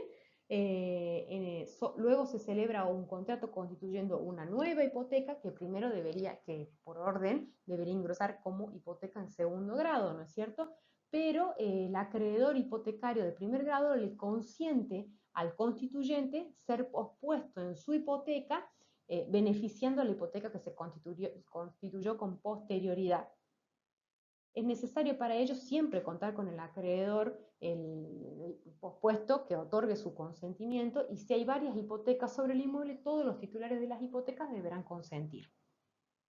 luego se celebra un contrato constituyendo una nueva hipoteca que primero que por orden debería ingresar como hipoteca en segundo grado, ¿no es cierto? Pero el acreedor hipotecario de primer grado le consiente al constituyente ser pospuesto en su hipoteca, beneficiando a la hipoteca que se constituyó con posterioridad. Es necesario para ello siempre contar con el acreedor, el pospuesto, que otorgue su consentimiento, y si hay varias hipotecas sobre el inmueble, todos los titulares de las hipotecas deberán consentir.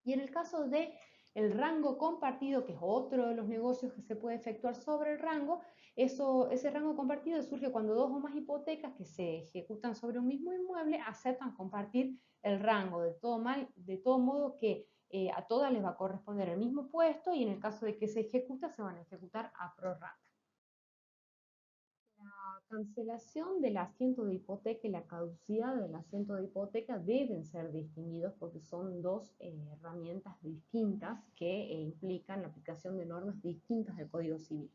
Y en el caso de el rango compartido, que es otro de los negocios que se puede efectuar sobre el rango, ese rango compartido surge cuando dos o más hipotecas que se ejecutan sobre un mismo inmueble aceptan compartir el rango, de todo modo que a todas les va a corresponder el mismo puesto, y en el caso de que se ejecuta, se van a ejecutar a prorrata. La cancelación del asiento de hipoteca y la caducidad del asiento de hipoteca deben ser distinguidos, porque son dos herramientas distintas que implican la aplicación de normas distintas del Código Civil.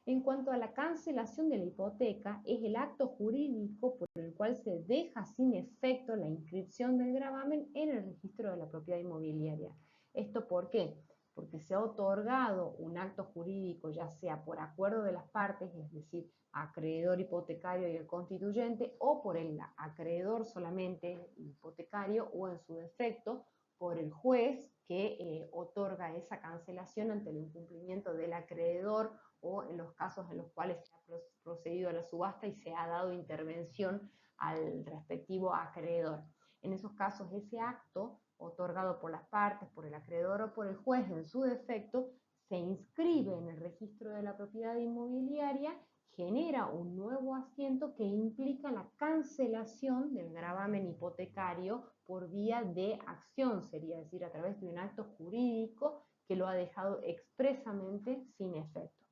En cuanto a la cancelación de la hipoteca, es el acto jurídico por el cual se deja sin efecto la inscripción del gravamen en el registro de la propiedad inmobiliaria. ¿Esto por qué? Porque se ha otorgado un acto jurídico, ya sea por acuerdo de las partes, es decir, acreedor hipotecario y el constituyente, o por el acreedor solamente hipotecario, o en su defecto por el juez que otorga esa cancelación ante el incumplimiento del acreedor, o en los casos en los cuales se ha procedido procedido a la subasta y se ha dado intervención al respectivo acreedor. En esos casos, ese acto, otorgado por las partes, por el acreedor o por el juez en su defecto, se inscribe en el registro de la propiedad inmobiliaria, genera un nuevo asiento que implica la cancelación del gravamen hipotecario por vía de acción, sería decir, a través de un acto jurídico que lo ha dejado expresamente sin efecto.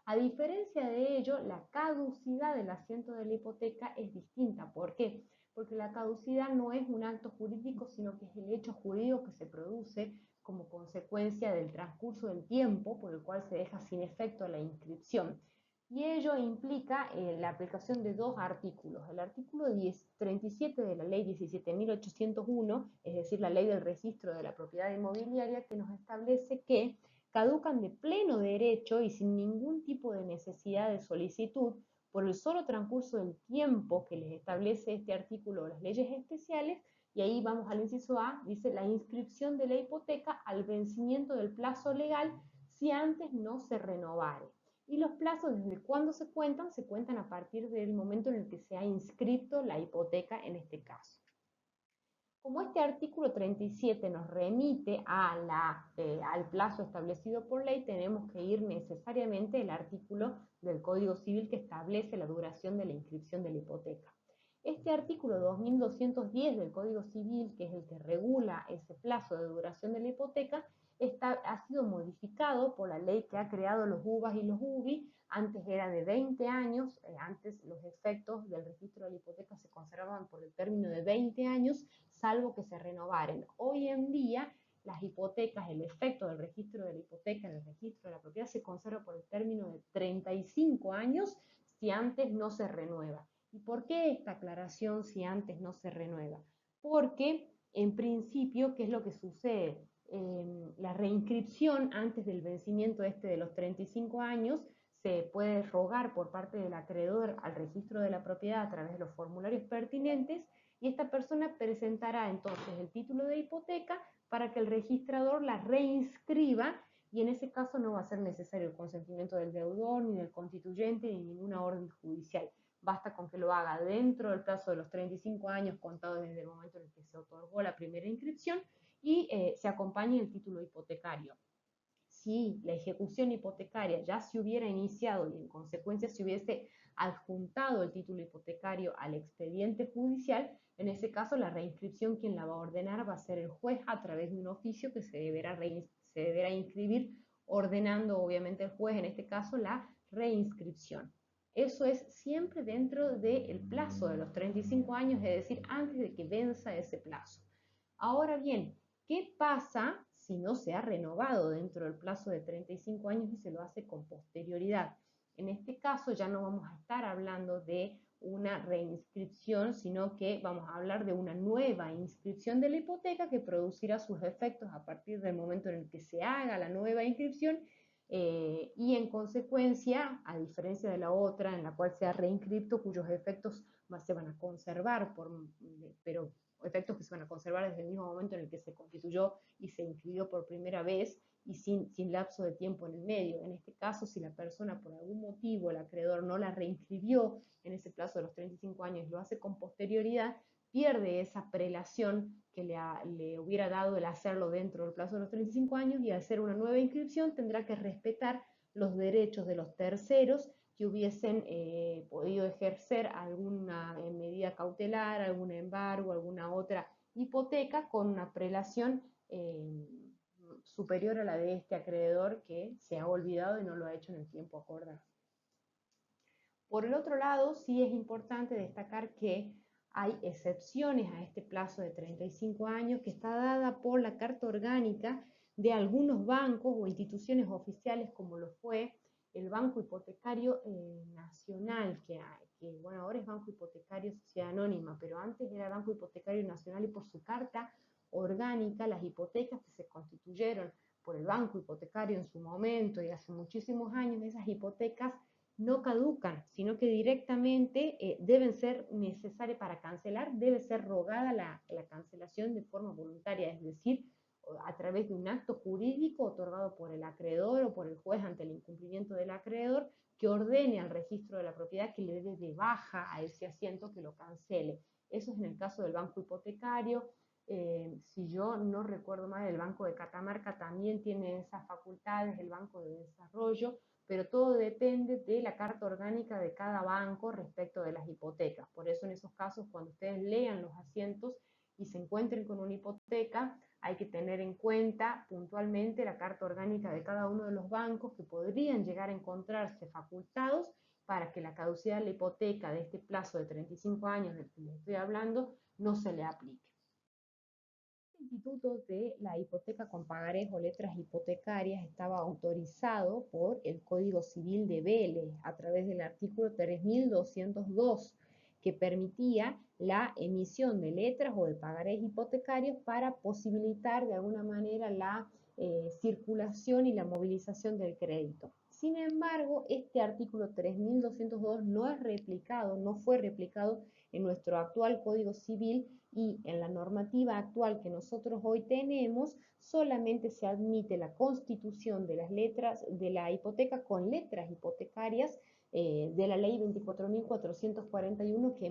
A diferencia de ello, la caducidad del asiento de la hipoteca es distinta. ¿Por qué? Porque la caducidad no es un acto jurídico, sino que es el hecho jurídico que se produce como consecuencia del transcurso del tiempo por el cual se deja sin efecto la inscripción. Y ello implica la aplicación de dos artículos. El artículo 37 de la ley 17.801, es decir, la ley del registro de la propiedad inmobiliaria, que nos establece que caducan de pleno derecho y sin ningún tipo de necesidad de solicitud por el solo transcurso del tiempo que les establece este artículo o las leyes especiales. Y ahí vamos al inciso A, dice la inscripción de la hipoteca al vencimiento del plazo legal si antes no se renovare. Y los plazos, ¿desde cuándo se cuentan? Se cuentan a partir del momento en el que se ha inscrito la hipoteca en este caso. Como este artículo 37 nos remite al plazo establecido por ley, tenemos que ir necesariamente al artículo del Código Civil que establece la duración de la inscripción de la hipoteca. Este artículo 2210 del Código Civil, que es el que regula ese plazo de duración de la hipoteca, ha sido modificado por la ley que ha creado los UVAs y los UBI. Antes era de 20 años, antes los efectos del registro de la hipoteca se conservaban por el término de 20 años, salvo que se renovaren. Hoy en día, las hipotecas, el efecto del registro de la hipoteca en el registro de la propiedad se conserva por el término de 35 años si antes no se renueva. ¿Y por qué esta aclaración si antes no se renueva? Porque, en principio, ¿qué es lo que sucede? La reinscripción antes del vencimiento de los 35 años se puede rogar por parte del acreedor al registro de la propiedad a través de los formularios pertinentes y esta persona presentará entonces el título de hipoteca para que el registrador la reinscriba y en ese caso no va a ser necesario el consentimiento del deudor, ni del constituyente, ni ninguna orden judicial. Basta con que lo haga dentro del plazo de los 35 años contados desde el momento en el que se otorgó la primera inscripción y se acompañe el título hipotecario. Si la ejecución hipotecaria ya se hubiera iniciado y en consecuencia se hubiese adjuntado el título hipotecario al expediente judicial, en ese caso la reinscripción quien la va a ordenar va a ser el juez a través de un oficio que se deberá inscribir, ordenando obviamente el juez en este caso la reinscripción. Eso es siempre dentro del plazo de los 35 años, es decir, antes de que venza ese plazo. Ahora bien, ¿qué pasa si no se ha renovado dentro del plazo de 35 años y se lo hace con posterioridad? En este caso ya no vamos a estar hablando de una reinscripción, sino que vamos a hablar de una nueva inscripción de la hipoteca que producirá sus efectos a partir del momento en el que se haga la nueva inscripción y en consecuencia, a diferencia de la otra en la cual se ha reinscrito, cuyos efectos se van a conservar, pero efectos que se van a conservar desde el mismo momento en el que se constituyó y se inscribió por primera vez y sin lapso de tiempo en el medio. En este caso, si la persona por algún motivo, el acreedor, no la reinscribió en ese plazo de los 35 años y lo hace con posterioridad, pierde esa prelación que le hubiera dado el hacerlo dentro del plazo de los 35 años y al hacer una nueva inscripción tendrá que respetar los derechos de los terceros que hubiesen podido ejercer alguna medida cautelar, algún embargo, alguna otra hipoteca con una prelación superior a la de este acreedor que se ha olvidado y no lo ha hecho en el tiempo acordado. Por el otro lado, sí es importante destacar que hay excepciones a este plazo de 35 años que está dada por la Carta Orgánica de algunos bancos o instituciones oficiales como lo fue el Banco Hipotecario Nacional, que bueno, ahora es Banco Hipotecario Sociedad Anónima, pero antes era Banco Hipotecario Nacional y por su carta orgánica las hipotecas que se constituyeron por el Banco Hipotecario en su momento y hace muchísimos años, esas hipotecas no caducan, sino que directamente deben ser necesarias para cancelar, debe ser rogada la cancelación de forma voluntaria, es decir, a través de un acto jurídico otorgado por el acreedor o por el juez ante el incumplimiento del acreedor, que ordene al registro de la propiedad que le dé de baja a ese asiento, que lo cancele. Eso es en el caso del banco hipotecario. Si yo no recuerdo mal, el Banco de Catamarca también tiene esas facultades, el Banco de Desarrollo, pero todo depende de la carta orgánica de cada banco respecto de las hipotecas. Por eso en esos casos, cuando ustedes lean los asientos y se encuentren con una hipoteca, hay que tener en cuenta puntualmente la carta orgánica de cada uno de los bancos que podrían llegar a encontrarse facultados para que la caducidad de la hipoteca de este plazo de 35 años del que les estoy hablando no se le aplique. El instituto de la hipoteca con pagarés o letras hipotecarias estaba autorizado por el Código Civil de Vélez a través del artículo 3202, que permitía la emisión de letras o de pagarés hipotecarios para posibilitar de alguna manera la circulación y la movilización del crédito. Sin embargo, este artículo 3202 no es replicado, no fue replicado en nuestro actual Código Civil, y en la normativa actual que nosotros hoy tenemos solamente se admite la constitución de las letras de la hipoteca con letras hipotecarias de la ley 24.441 que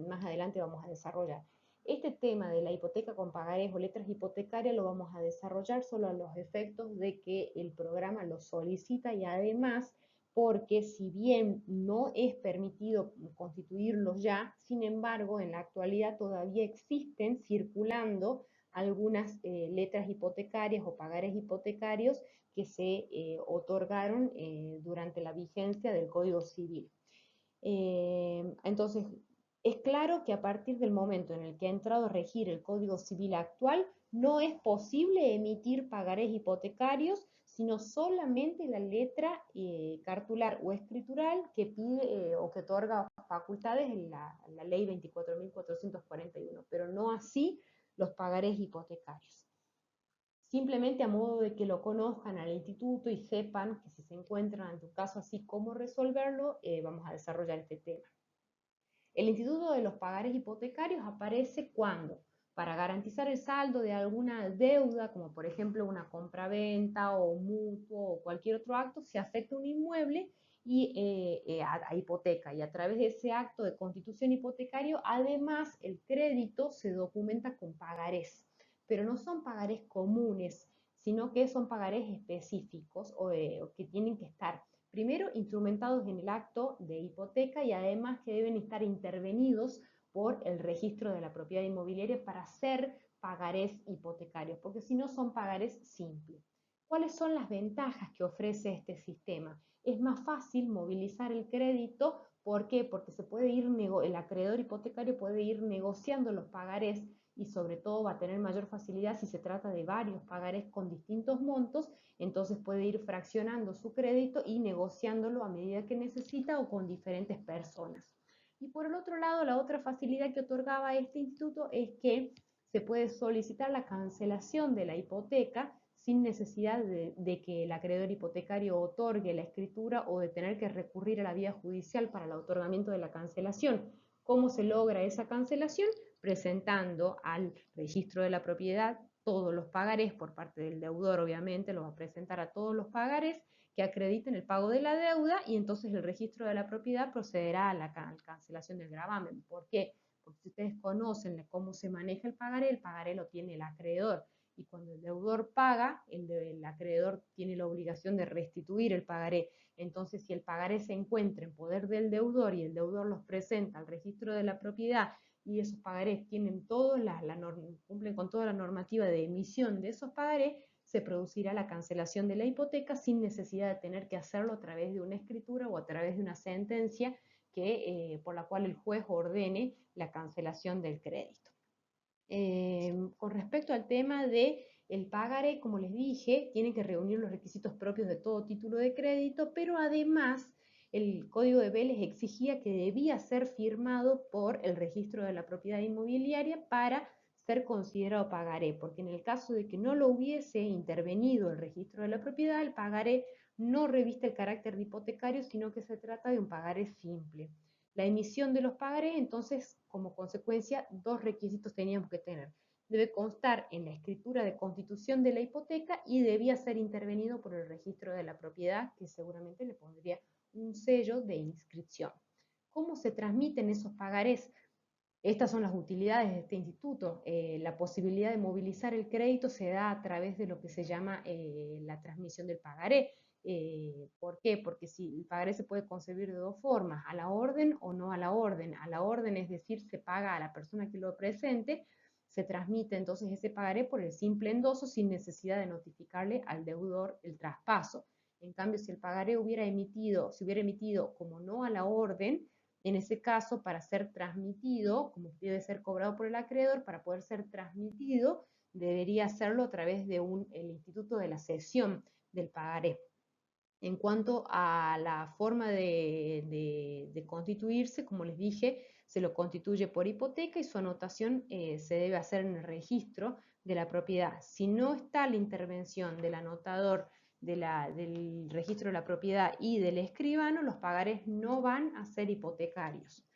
más adelante vamos a desarrollar. Este tema de la hipoteca con pagarés o letras hipotecarias lo vamos a desarrollar solo a los efectos de que el programa lo solicita, y además porque si bien no es permitido constituirlos ya, sin embargo, en la actualidad todavía existen circulando algunas letras hipotecarias o pagarés hipotecarios que se otorgaron durante la vigencia del Código Civil. Entonces, es claro que a partir del momento en el que ha entrado a regir el Código Civil actual, no es posible emitir pagarés hipotecarios, sino solamente la letra cartular o escritural que pide o que otorga facultades en la ley 24.441, pero no así los pagarés hipotecarios. Simplemente a modo de que lo conozcan al instituto y sepan que si se encuentran ante un caso así, cómo resolverlo, vamos a desarrollar este tema. El instituto de los pagarés hipotecarios aparece cuando, para garantizar el saldo de alguna deuda, como por ejemplo una compraventa o un mutuo o cualquier otro acto, se afecta un inmueble y a hipoteca, y a través de ese acto de constitución hipotecario, además el crédito se documenta con pagarés, pero no son pagarés comunes, sino que son pagarés específicos o que tienen que estar primero instrumentados en el acto de hipoteca y además que deben estar intervenidos por el registro de la propiedad inmobiliaria para ser pagarés hipotecarios, porque si no son pagarés simples. ¿Cuáles son las ventajas que ofrece este sistema? Es más fácil movilizar el crédito. ¿Por qué? Porque se puede ir, el acreedor hipotecario puede ir negociando los pagarés, y sobre todo va a tener mayor facilidad si se trata de varios pagarés con distintos montos. Entonces puede ir fraccionando su crédito y negociándolo a medida que necesita o con diferentes personas. Y por el otro lado, la otra facilidad que otorgaba este instituto es que se puede solicitar la cancelación de la hipoteca sin necesidad de que el acreedor hipotecario otorgue la escritura o de tener que recurrir a la vía judicial para el otorgamiento de la cancelación. ¿Cómo se logra esa cancelación? Presentando al registro de la propiedad todos los pagarés por parte del deudor, obviamente, lo va a presentar a todos los pagarés que acrediten el pago de la deuda, y entonces el registro de la propiedad procederá a la cancelación del gravamen. ¿Por qué? Porque si ustedes conocen cómo se maneja el pagaré lo tiene el acreedor, y cuando el deudor paga, el acreedor tiene la obligación de restituir el pagaré. Entonces, si el pagaré se encuentra en poder del deudor y el deudor los presenta al registro de la propiedad y esos pagarés tienen cumplen con toda la normativa de emisión de esos pagarés, se producirá la cancelación de la hipoteca sin necesidad de tener que hacerlo a través de una escritura o a través de una sentencia por la cual el juez ordene la cancelación del crédito. Con respecto al tema del pagaré, como les dije, tiene que reunir los requisitos propios de todo título de crédito, pero además el Código de Vélez exigía que debía ser firmado por el registro de la propiedad inmobiliaria para ser considerado pagaré, porque en el caso de que no lo hubiese intervenido el registro de la propiedad, el pagaré no reviste el carácter de hipotecario, sino que se trata de un pagaré simple. La emisión de los pagarés, entonces, como consecuencia, dos requisitos teníamos que tener. Debe constar en la escritura de constitución de la hipoteca y debía ser intervenido por el registro de la propiedad, que seguramente le pondría un sello de inscripción. ¿Cómo se transmiten esos pagarés? Estas son las utilidades de este instituto. La posibilidad de movilizar el crédito se da a través de lo que se llama la transmisión del pagaré. ¿Por qué? Porque si el pagaré se puede concebir de dos formas, a la orden o no a la orden. A la orden, es decir, se paga a la persona que lo presente, se transmite entonces ese pagaré por el simple endoso sin necesidad de notificarle al deudor el traspaso. En cambio, si el pagaré se hubiera emitido como no a la orden, en ese caso, para ser transmitido, como debe ser cobrado por el acreedor, para poder ser transmitido, debería hacerlo a través de el instituto de la cesión del pagaré. En cuanto a la forma de constituirse, como les dije, se lo constituye por hipoteca y su anotación se debe hacer en el registro de la propiedad. Si no está la intervención del anotador del registro de la propiedad y del escribano, los pagarés no van a ser hipotecarios.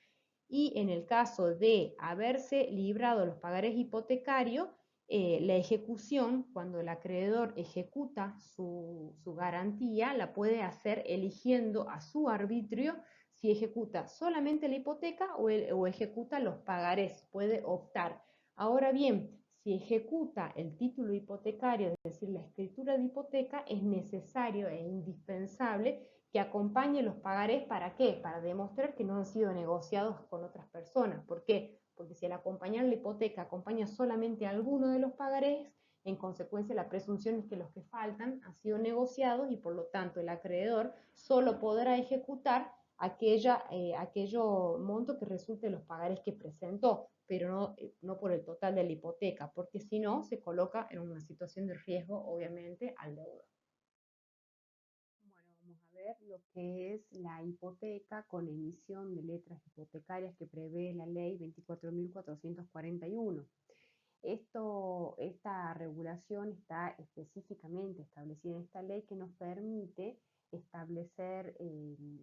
Y en el caso de haberse librado los pagarés hipotecarios, la ejecución, cuando el acreedor ejecuta su garantía, la puede hacer eligiendo a su arbitrio si ejecuta solamente la hipoteca o ejecuta los pagarés, puede optar. Ahora bien, si ejecuta el título hipotecario, es decir, la escritura de hipoteca, es necesario e indispensable que acompañe los pagarés. ¿Para qué? Para demostrar que no han sido negociados con otras personas. ¿Por qué? Porque si al acompañar la hipoteca acompaña solamente alguno de los pagarés, en consecuencia la presunción es que los que faltan han sido negociados y por lo tanto el acreedor solo podrá ejecutar aquello monto que resulte de los pagarés que presentó, pero no por el total de la hipoteca, porque si no se coloca en una situación de riesgo, obviamente, al deudor. Bueno, vamos a ver lo que es la hipoteca con emisión de letras hipotecarias que prevé la ley 24.441. Esta regulación está específicamente establecida en esta ley que nos permite establecer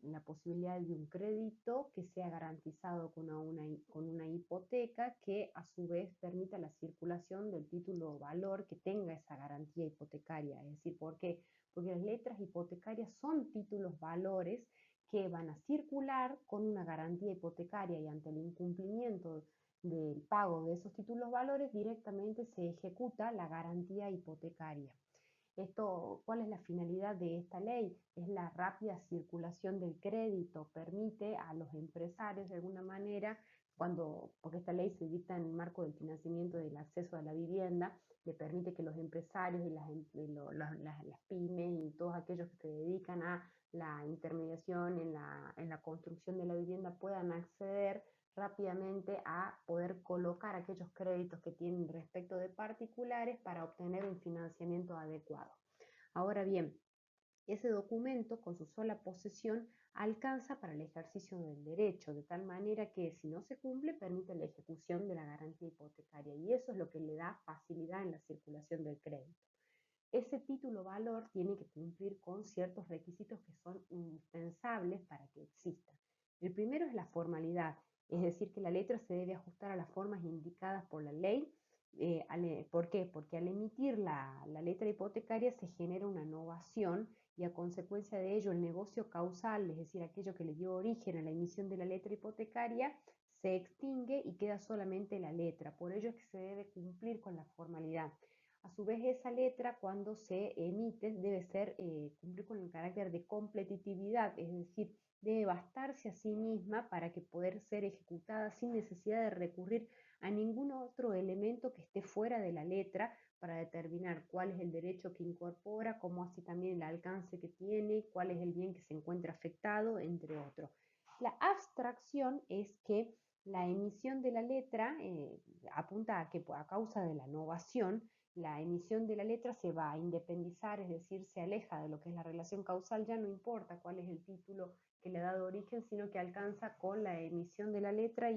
la posibilidad de un crédito que sea garantizado con una hipoteca que a su vez permita la circulación del título o valor que tenga esa garantía hipotecaria. Es decir, ¿por qué? Porque las letras hipotecarias son títulos valores que van a circular con una garantía hipotecaria y ante el incumplimiento del pago de esos títulos valores directamente se ejecuta la garantía hipotecaria. ¿Cuál es la finalidad de esta ley? Es la rápida circulación del crédito, permite a los empresarios de alguna manera, porque esta ley se dicta en el marco del financiamiento del acceso a la vivienda, le permite que los empresarios y las pymes y todos aquellos que se dedican a la intermediación en la construcción de la vivienda puedan acceder rápidamente a poder colocar aquellos créditos que tienen respecto de particulares para obtener un financiamiento adecuado. Ahora bien, ese documento con su sola posesión alcanza para el ejercicio del derecho, de tal manera que si no se cumple permite la ejecución de la garantía hipotecaria y eso es lo que le da facilidad en la circulación del crédito. Ese título valor tiene que cumplir con ciertos requisitos que son indispensables para que exista. El primero es la formalidad, es decir, que la letra se debe ajustar a las formas indicadas por la ley. ¿Por qué? Porque al emitir la letra hipotecaria se genera una novación y a consecuencia de ello el negocio causal, es decir, aquello que le dio origen a la emisión de la letra hipotecaria, se extingue y queda solamente la letra. Por ello es que se debe cumplir con la formalidad. A su vez, esa letra, cuando se emite, debe cumplir con el carácter de completitividad, es decir, debe bastarse a sí misma para que poder ser ejecutada sin necesidad de recurrir a ningún otro elemento que esté fuera de la letra para determinar cuál es el derecho que incorpora, cómo así también el alcance que tiene, cuál es el bien que se encuentra afectado, entre otros. La abstracción es que la emisión de la letra apunta a que a causa de la novación, la emisión de la letra se va a independizar, es decir, se aleja de lo que es la relación causal, ya no importa cuál es el título que le ha dado origen, sino que alcanza con la emisión de la letra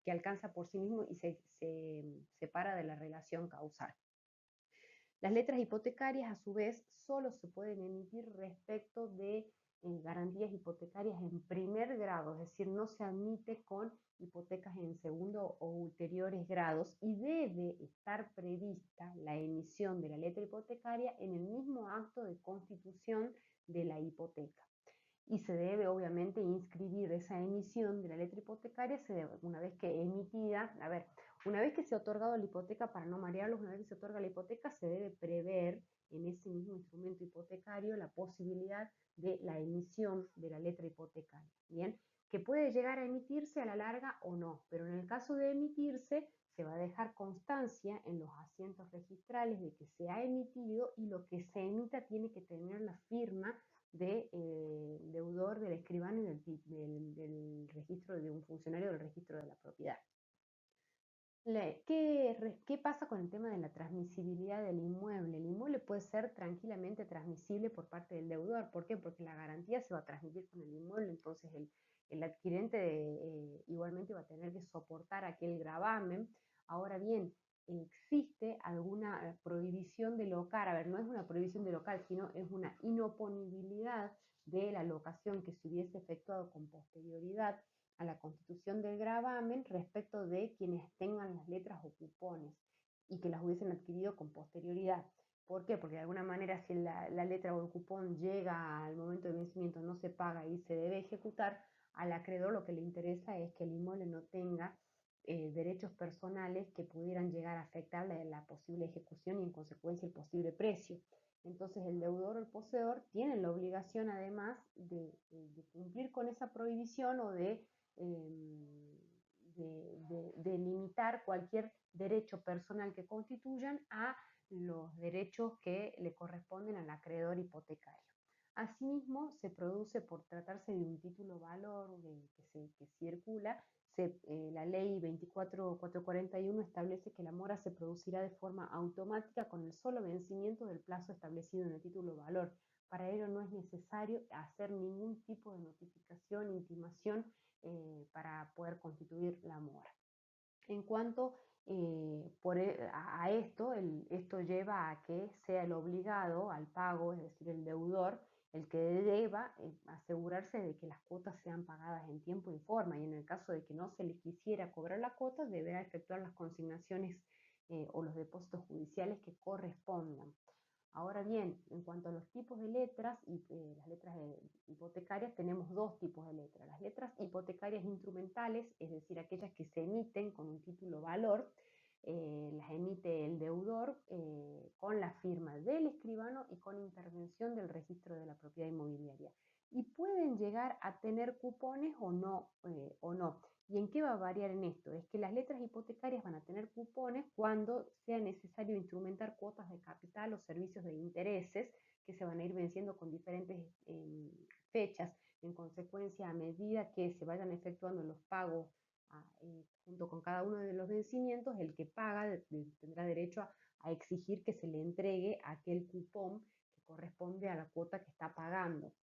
que alcanza por sí mismo y se separa de la relación causal. Las letras hipotecarias, a su vez, solo se pueden emitir respecto de garantías hipotecarias en primer grado, es decir, no se admite con hipotecas en segundo o ulteriores grados y debe estar prevista la emisión de la letra hipotecaria en el mismo acto de constitución de la hipoteca. Y se debe obviamente inscribir esa emisión de la letra hipotecaria, una vez que emitida, una vez que se ha otorgado la hipoteca, para no marearlos, una vez que se otorga la hipoteca, se debe prever en ese mismo instrumento hipotecario la posibilidad de la emisión de la letra hipotecaria, ¿bien? Que puede llegar a emitirse a la larga o no, pero en el caso de emitirse, se va a dejar constancia en los asientos registrales de que se ha emitido y lo que se emita tiene que tener la firma del deudor, del escribano y del registro de un funcionario del registro de la propiedad. ¿Qué pasa con el tema de la transmisibilidad del inmueble? El inmueble puede ser tranquilamente transmisible por parte del deudor. ¿Por qué? Porque la garantía se va a transmitir con el inmueble, entonces el adquirente igualmente va a tener que soportar aquel gravamen. Ahora bien, existe alguna prohibición de locar, no es una prohibición de local, sino es una inoponibilidad de la locación que se hubiese efectuado con posterioridad a la constitución del gravamen respecto de quienes tengan las letras o cupones y que las hubiesen adquirido con posterioridad. ¿Por qué? Porque de alguna manera si la letra o el cupón llega al momento de vencimiento, no se paga y se debe ejecutar, al acreedor lo que le interesa es que el inmueble no tenga derechos personales que pudieran llegar a afectar la posible ejecución y en consecuencia el posible precio. Entonces el deudor o el poseedor tienen la obligación además de cumplir con esa prohibición o de limitar cualquier derecho personal que constituyan a los derechos que le corresponden al acreedor hipotecario. Asimismo, se produce, por tratarse de un título valor que circula, la ley 24441 establece que la mora se producirá de forma automática con el solo vencimiento del plazo establecido en el título valor. Para ello no es necesario hacer ningún tipo de notificación, intimación para poder constituir la mora. En cuanto a esto, esto lleva a que sea el obligado al pago, es decir, el deudor, el que deba asegurarse de que las cuotas sean pagadas en tiempo y forma, y en el caso de que no se les quisiera cobrar la cuota, deberá efectuar las consignaciones o los depósitos judiciales que correspondan. Ahora bien, en cuanto a los tipos de letras, las letras hipotecarias, tenemos dos tipos de letras. Las letras hipotecarias instrumentales, es decir, aquellas que se emiten con un título valor, las emite el deudor con la firma del escribano y con intervención del registro de la propiedad inmobiliaria. Y pueden llegar a tener cupones o no. ¿Y en qué va a variar en esto? Es que las letras hipotecarias van a tener cupones cuando sea necesario instrumentar cuotas de capital o servicios de intereses que se van a ir venciendo con diferentes fechas. En consecuencia, a medida que se vayan efectuando los pagos junto con cada uno de los vencimientos, el que paga tendrá derecho a exigir que se le entregue aquel cupón que corresponde a la cuota que está pagando.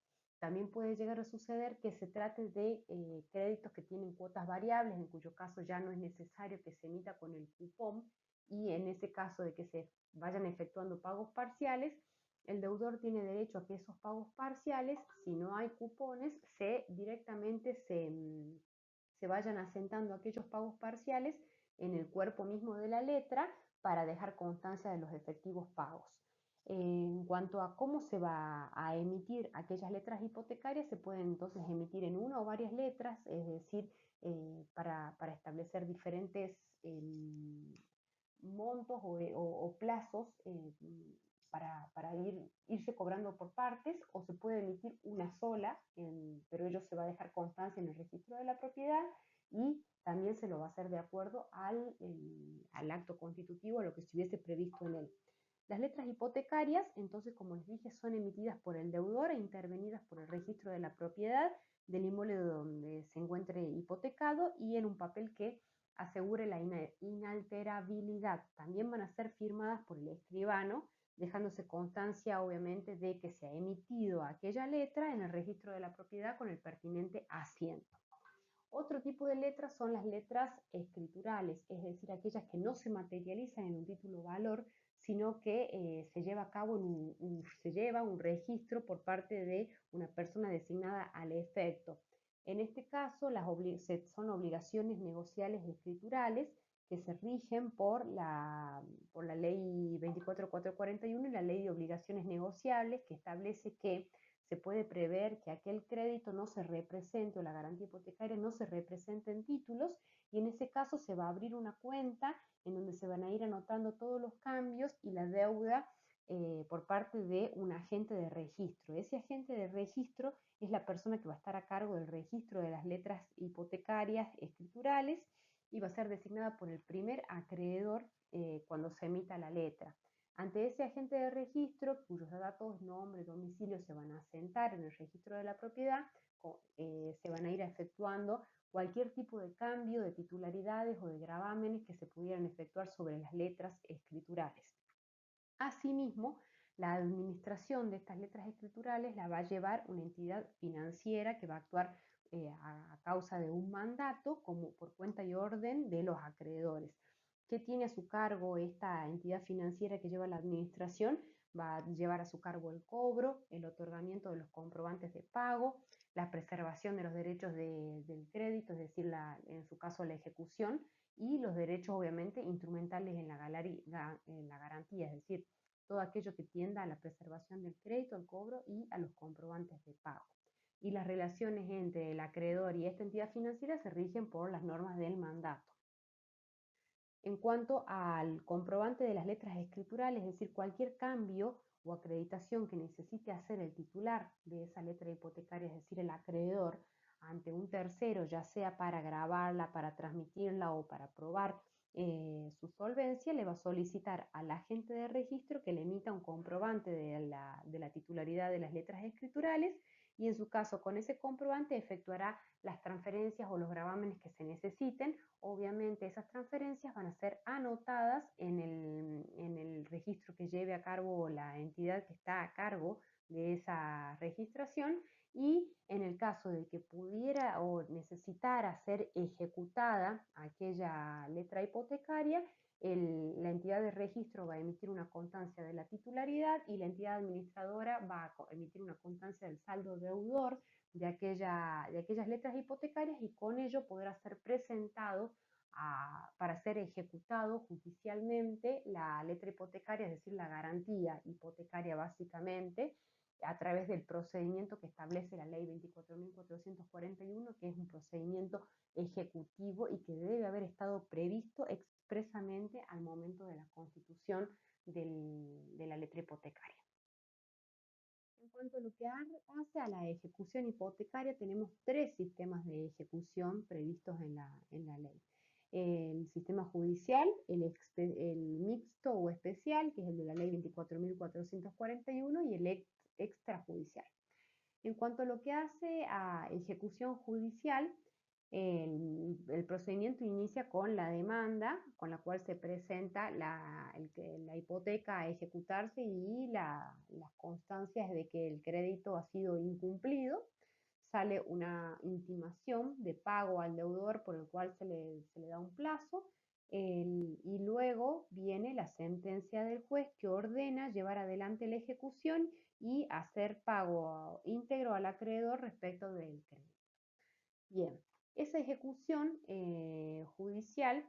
También puede llegar a suceder que se trate de créditos que tienen cuotas variables, en cuyo caso ya no es necesario que se emita con el cupón, y en ese caso de que se vayan efectuando pagos parciales, el deudor tiene derecho a que esos pagos parciales, si no hay cupones, directamente se vayan asentando aquellos pagos parciales en el cuerpo mismo de la letra para dejar constancia de los efectivos pagos. En cuanto a cómo se va a emitir aquellas letras hipotecarias, se pueden entonces emitir en una o varias letras, es decir, para establecer diferentes montos o plazos para irse cobrando por partes, o se puede emitir una sola, pero ello se va a dejar constancia en el registro de la propiedad y también se lo va a hacer de acuerdo al acto constitutivo, a lo que estuviese previsto en él. Las letras hipotecarias, entonces, como les dije, son emitidas por el deudor e intervenidas por el registro de la propiedad del inmueble donde se encuentre hipotecado y en un papel que asegure la inalterabilidad. También van a ser firmadas por el escribano, dejándose constancia, obviamente, de que se ha emitido aquella letra en el registro de la propiedad con el pertinente asiento. Otro tipo de letras son las letras escriturales, es decir, aquellas que no se materializan en un título valor, sino que se lleva a cabo se lleva un registro por parte de una persona designada al efecto. En este caso, son obligaciones negociales y escriturales que se rigen por la ley 24441 y la ley de obligaciones negociables, que establece que se puede prever que aquel crédito no se represente o la garantía hipotecaria no se represente en títulos, y en ese caso se va a abrir una cuenta en donde se van a ir anotando todos los cambios y la deuda por parte de un agente de registro. Ese agente de registro es la persona que va a estar a cargo del registro de las letras hipotecarias escriturales y va a ser designada por el primer acreedor cuando se emita la letra. Ante ese agente de registro, cuyos datos, nombre, domicilio se van a asentar en el registro de la propiedad, se van a ir efectuando cualquier tipo de cambio de titularidades o de gravámenes que se pudieran efectuar sobre las letras escriturales. Asimismo, la administración de estas letras escriturales la va a llevar una entidad financiera que va a actuar a causa de un mandato como por cuenta y orden de los acreedores. ¿Qué tiene a su cargo esta entidad financiera que lleva la administración? Va a llevar a su cargo el cobro, el otorgamiento de los comprobantes de pago, la preservación de los derechos del crédito, es decir, en su caso la ejecución, y los derechos obviamente instrumentales en la garantía, es decir, todo aquello que tienda a la preservación del crédito, al cobro y a los comprobantes de pago. Y las relaciones entre el acreedor y esta entidad financiera se rigen por las normas del mandato. En cuanto al comprobante de las letras escriturales, es decir, cualquier cambio o acreditación que necesite hacer el titular de esa letra hipotecaria, es decir, el acreedor, ante un tercero, ya sea para grabarla, para transmitirla o para probar su solvencia, le va a solicitar al agente de registro que le emita un comprobante de la titularidad de las letras escriturales, y en su caso con ese comprobante efectuará las transferencias o los gravámenes que se necesiten. Obviamente esas transferencias van a ser anotadas en el registro que lleve a cargo la entidad que está a cargo de esa registración, y en el caso de que pudiera o necesitara ser ejecutada aquella letra hipotecaria, la entidad de registro va a emitir una constancia de la titularidad y la entidad administradora va a emitir una constancia del saldo deudor de aquellas letras hipotecarias, y con ello podrá ser presentado para ser ejecutado judicialmente la letra hipotecaria, es decir, la garantía hipotecaria básicamente, a través del procedimiento que establece la ley 24.441, que es un procedimiento ejecutivo y que debe haber estado previsto expresamente al momento de la constitución de la letra hipotecaria. En cuanto a lo que hace a la ejecución hipotecaria, tenemos tres sistemas de ejecución previstos en la ley. El sistema judicial, el mixto o especial, que es el de la ley 24.441, y el extrajudicial. En cuanto a lo que hace a ejecución judicial, el procedimiento inicia con la demanda, con la cual se presenta la hipoteca a ejecutarse y las constancias de que el crédito ha sido incumplido. Sale una intimación de pago al deudor por el cual se le da un plazo, y luego viene la sentencia del juez que ordena llevar adelante la ejecución y hacer pago íntegro al acreedor respecto del crédito. Bien, esa ejecución judicial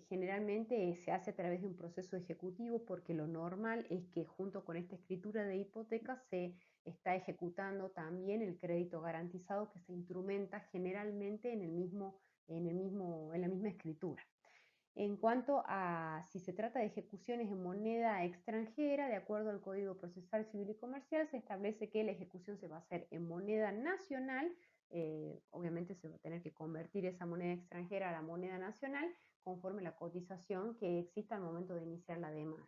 generalmente se hace a través de un proceso ejecutivo, porque lo normal es que junto con esta escritura de hipoteca se está ejecutando también el crédito garantizado, que se instrumenta generalmente en la misma escritura. En cuanto a si se trata de ejecuciones en moneda extranjera, de acuerdo al Código Procesal Civil y Comercial, se establece que la ejecución se va a hacer en moneda nacional. Obviamente se va a tener que convertir esa moneda extranjera a la moneda nacional conforme la cotización que exista al momento de iniciar la demanda.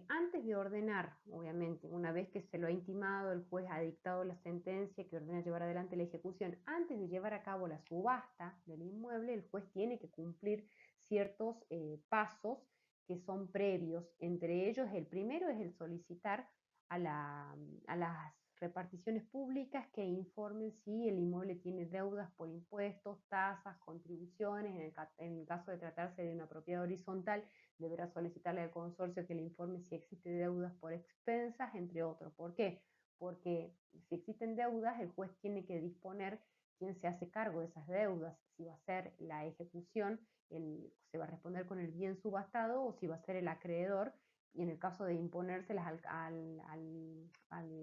Antes de ordenar, obviamente, una vez que se lo ha intimado, el juez ha dictado la sentencia que ordena llevar adelante la ejecución, antes de llevar a cabo la subasta del inmueble, el juez tiene que cumplir ciertos pasos que son previos. Entre ellos, el primero es el solicitar a las reparticiones públicas que informen si el inmueble tiene deudas por impuestos, tasas, contribuciones. En el caso de tratarse de una propiedad horizontal, deberá solicitarle al consorcio que le informe si existe deudas por expensas, entre otros. ¿Por qué? Porque si existen deudas, el juez tiene que disponer quién se hace cargo de esas deudas, si va a ser la ejecución, se va a responder con el bien subastado o si va a ser el acreedor, y en el caso de imponérselas al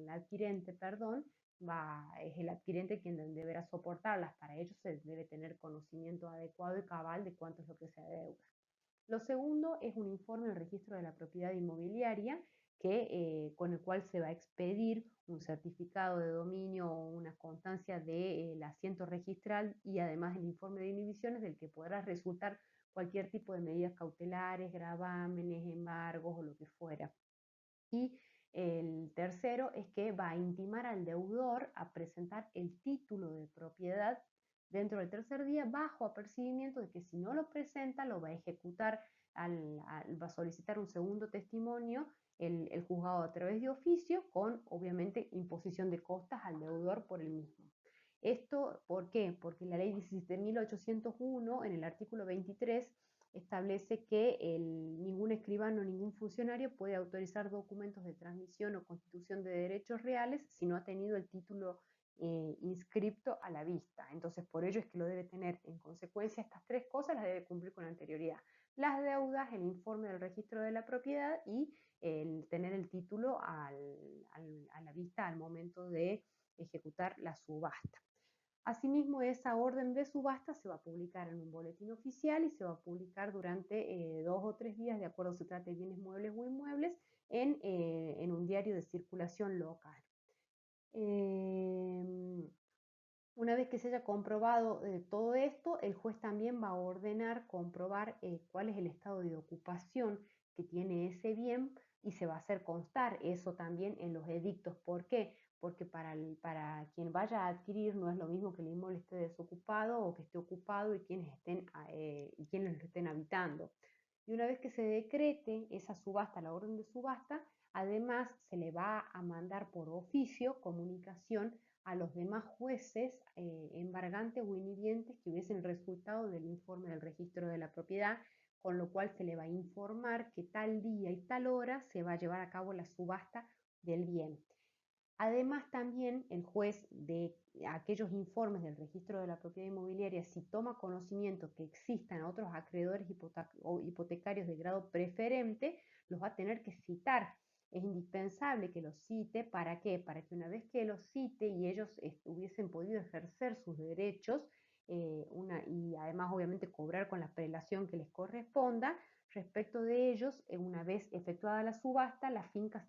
adquirente, perdón, es el adquirente quien deberá soportarlas. Para ello se debe tener conocimiento adecuado y cabal de cuánto es lo que se adeuda. Lo segundo es un informe del registro de la propiedad inmobiliaria con el cual se va a expedir un certificado de dominio o una constancia del asiento registral y además el informe de inhibiciones del que podrá resultar cualquier tipo de medidas cautelares, gravámenes, embargos o lo que fuera. Y el tercero es que va a intimar al deudor a presentar el título de propiedad dentro del tercer día bajo apercibimiento de que si no lo presenta lo va a ejecutar, va a solicitar un segundo testimonio el juzgado a través de oficio con obviamente imposición de costas al deudor por el mismo. ¿Esto por qué? Porque la ley 17.801 en el artículo 23 establece que ningún escribano, ningún funcionario puede autorizar documentos de transmisión o constitución de derechos reales si no ha tenido el título inscripto a la vista. Entonces, por ello es que lo debe tener. En consecuencia, estas tres cosas las debe cumplir con anterioridad: las deudas, el informe del registro de la propiedad y el tener el título a la vista al momento de ejecutar la subasta. Asimismo, esa orden de subasta se va a publicar en un boletín oficial y se va a publicar durante 2 o 3 días, de acuerdo si se trate de bienes muebles o inmuebles, en un diario de circulación local. Una vez que se haya comprobado todo esto, el juez también va a ordenar comprobar cuál es el estado de ocupación que tiene ese bien y se va a hacer constar eso también en los edictos. ¿Por qué? Porque para quien vaya a adquirir no es lo mismo que el inmueble esté desocupado o que esté ocupado y quienes lo estén habitando. Y una vez que se decrete esa subasta, la orden de subasta, además se le va a mandar por oficio comunicación a los demás jueces embargantes o inhibientes que hubiesen resultado del informe del registro de la propiedad, con lo cual se le va a informar que tal día y tal hora se va a llevar a cabo la subasta del bien. Además, también el juez de aquellos informes del registro de la propiedad inmobiliaria, si toma conocimiento que existan otros acreedores hipotecarios de grado preferente, los va a tener que citar. Es indispensable que los cite. ¿Para qué? Para que una vez que los cite y ellos hubiesen podido ejercer sus derechos y además obviamente cobrar con la prelación que les corresponda, respecto de ellos, una vez efectuada la subasta, la finca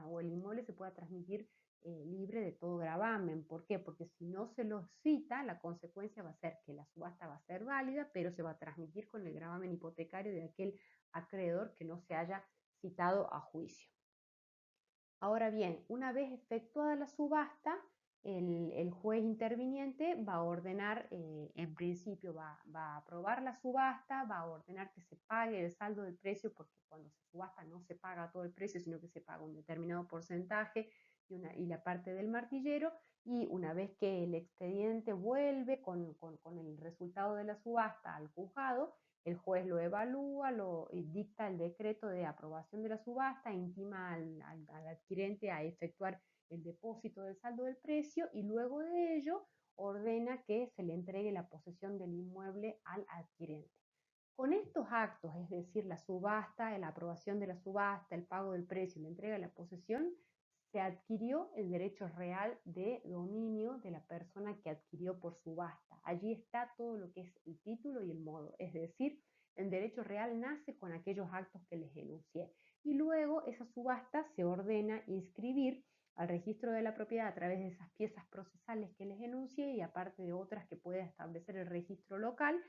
o el inmueble se pueda transmitir libre de todo gravamen. ¿Por qué? Porque si no se los cita, la consecuencia va a ser que la subasta va a ser válida, pero se va a transmitir con el gravamen hipotecario de aquel acreedor que no se haya citado a juicio. Ahora bien, una vez efectuada la subasta, el juez interviniente va a ordenar, en principio va a aprobar la subasta, va a ordenar que se pague el saldo del precio, porque cuando se subasta no se paga todo el precio, sino que se paga un determinado porcentaje y la parte del martillero, y una vez que el expediente vuelve con el resultado de la subasta al juzgado, el juez lo evalúa, dicta el decreto de aprobación de la subasta, intima al adquirente a efectuar el depósito del saldo del precio y luego de ello ordena que se le entregue la posesión del inmueble al adquirente. Con estos actos, es decir, la subasta, la aprobación de la subasta, el pago del precio y la entrega de la posesión, se adquirió el derecho real de dominio de la persona que adquirió por subasta. Allí está todo lo que es el título y el modo, es decir, el derecho real nace con aquellos actos que les enuncié. Y luego esa subasta se ordena inscribir al registro de la propiedad a través de esas piezas procesales que les enuncié y aparte de otras que pueda establecer el registro local.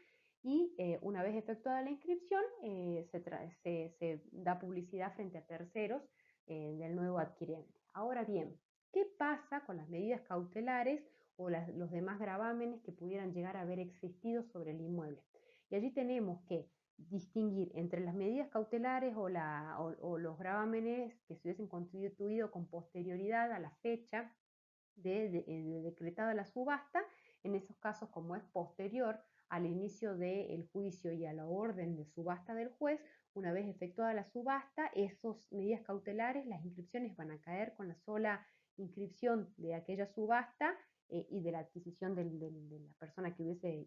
Y una vez efectuada la inscripción, se da publicidad frente a terceros del nuevo adquirente. Ahora bien, ¿qué pasa con las medidas cautelares o los demás gravámenes que pudieran llegar a haber existido sobre el inmueble? Y allí tenemos que distinguir entre las medidas cautelares o los gravámenes que se hubiesen constituido con posterioridad a la fecha de decretada la subasta. En esos casos, como es posterior al inicio del juicio y a la orden de subasta del juez, una vez efectuada la subasta, esas medidas cautelares, las inscripciones van a caer con la sola inscripción de aquella subasta y de la adquisición de la persona que hubiese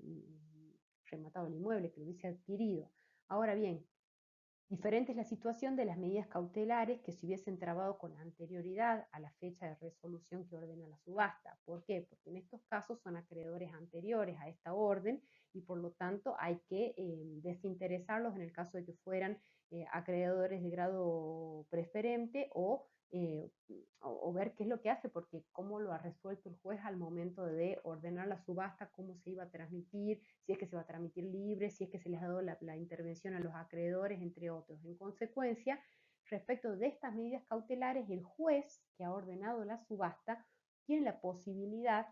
rematado el inmueble, que lo hubiese adquirido. Ahora bien, diferente es la situación de las medidas cautelares que se hubiesen trabado con anterioridad a la fecha de resolución que ordena la subasta. ¿Por qué? Porque en estos casos son acreedores anteriores a esta orden y por lo tanto hay que desinteresarlos en el caso de que fueran acreedores de grado preferente o ver qué es lo que hace, porque cómo lo ha resuelto el juez al momento de ordenar la subasta, cómo se iba a transmitir, si es que se va a transmitir libre, si es que se les ha dado la intervención a los acreedores, entre otros. En consecuencia, respecto de estas medidas cautelares, el juez que ha ordenado la subasta tiene la posibilidad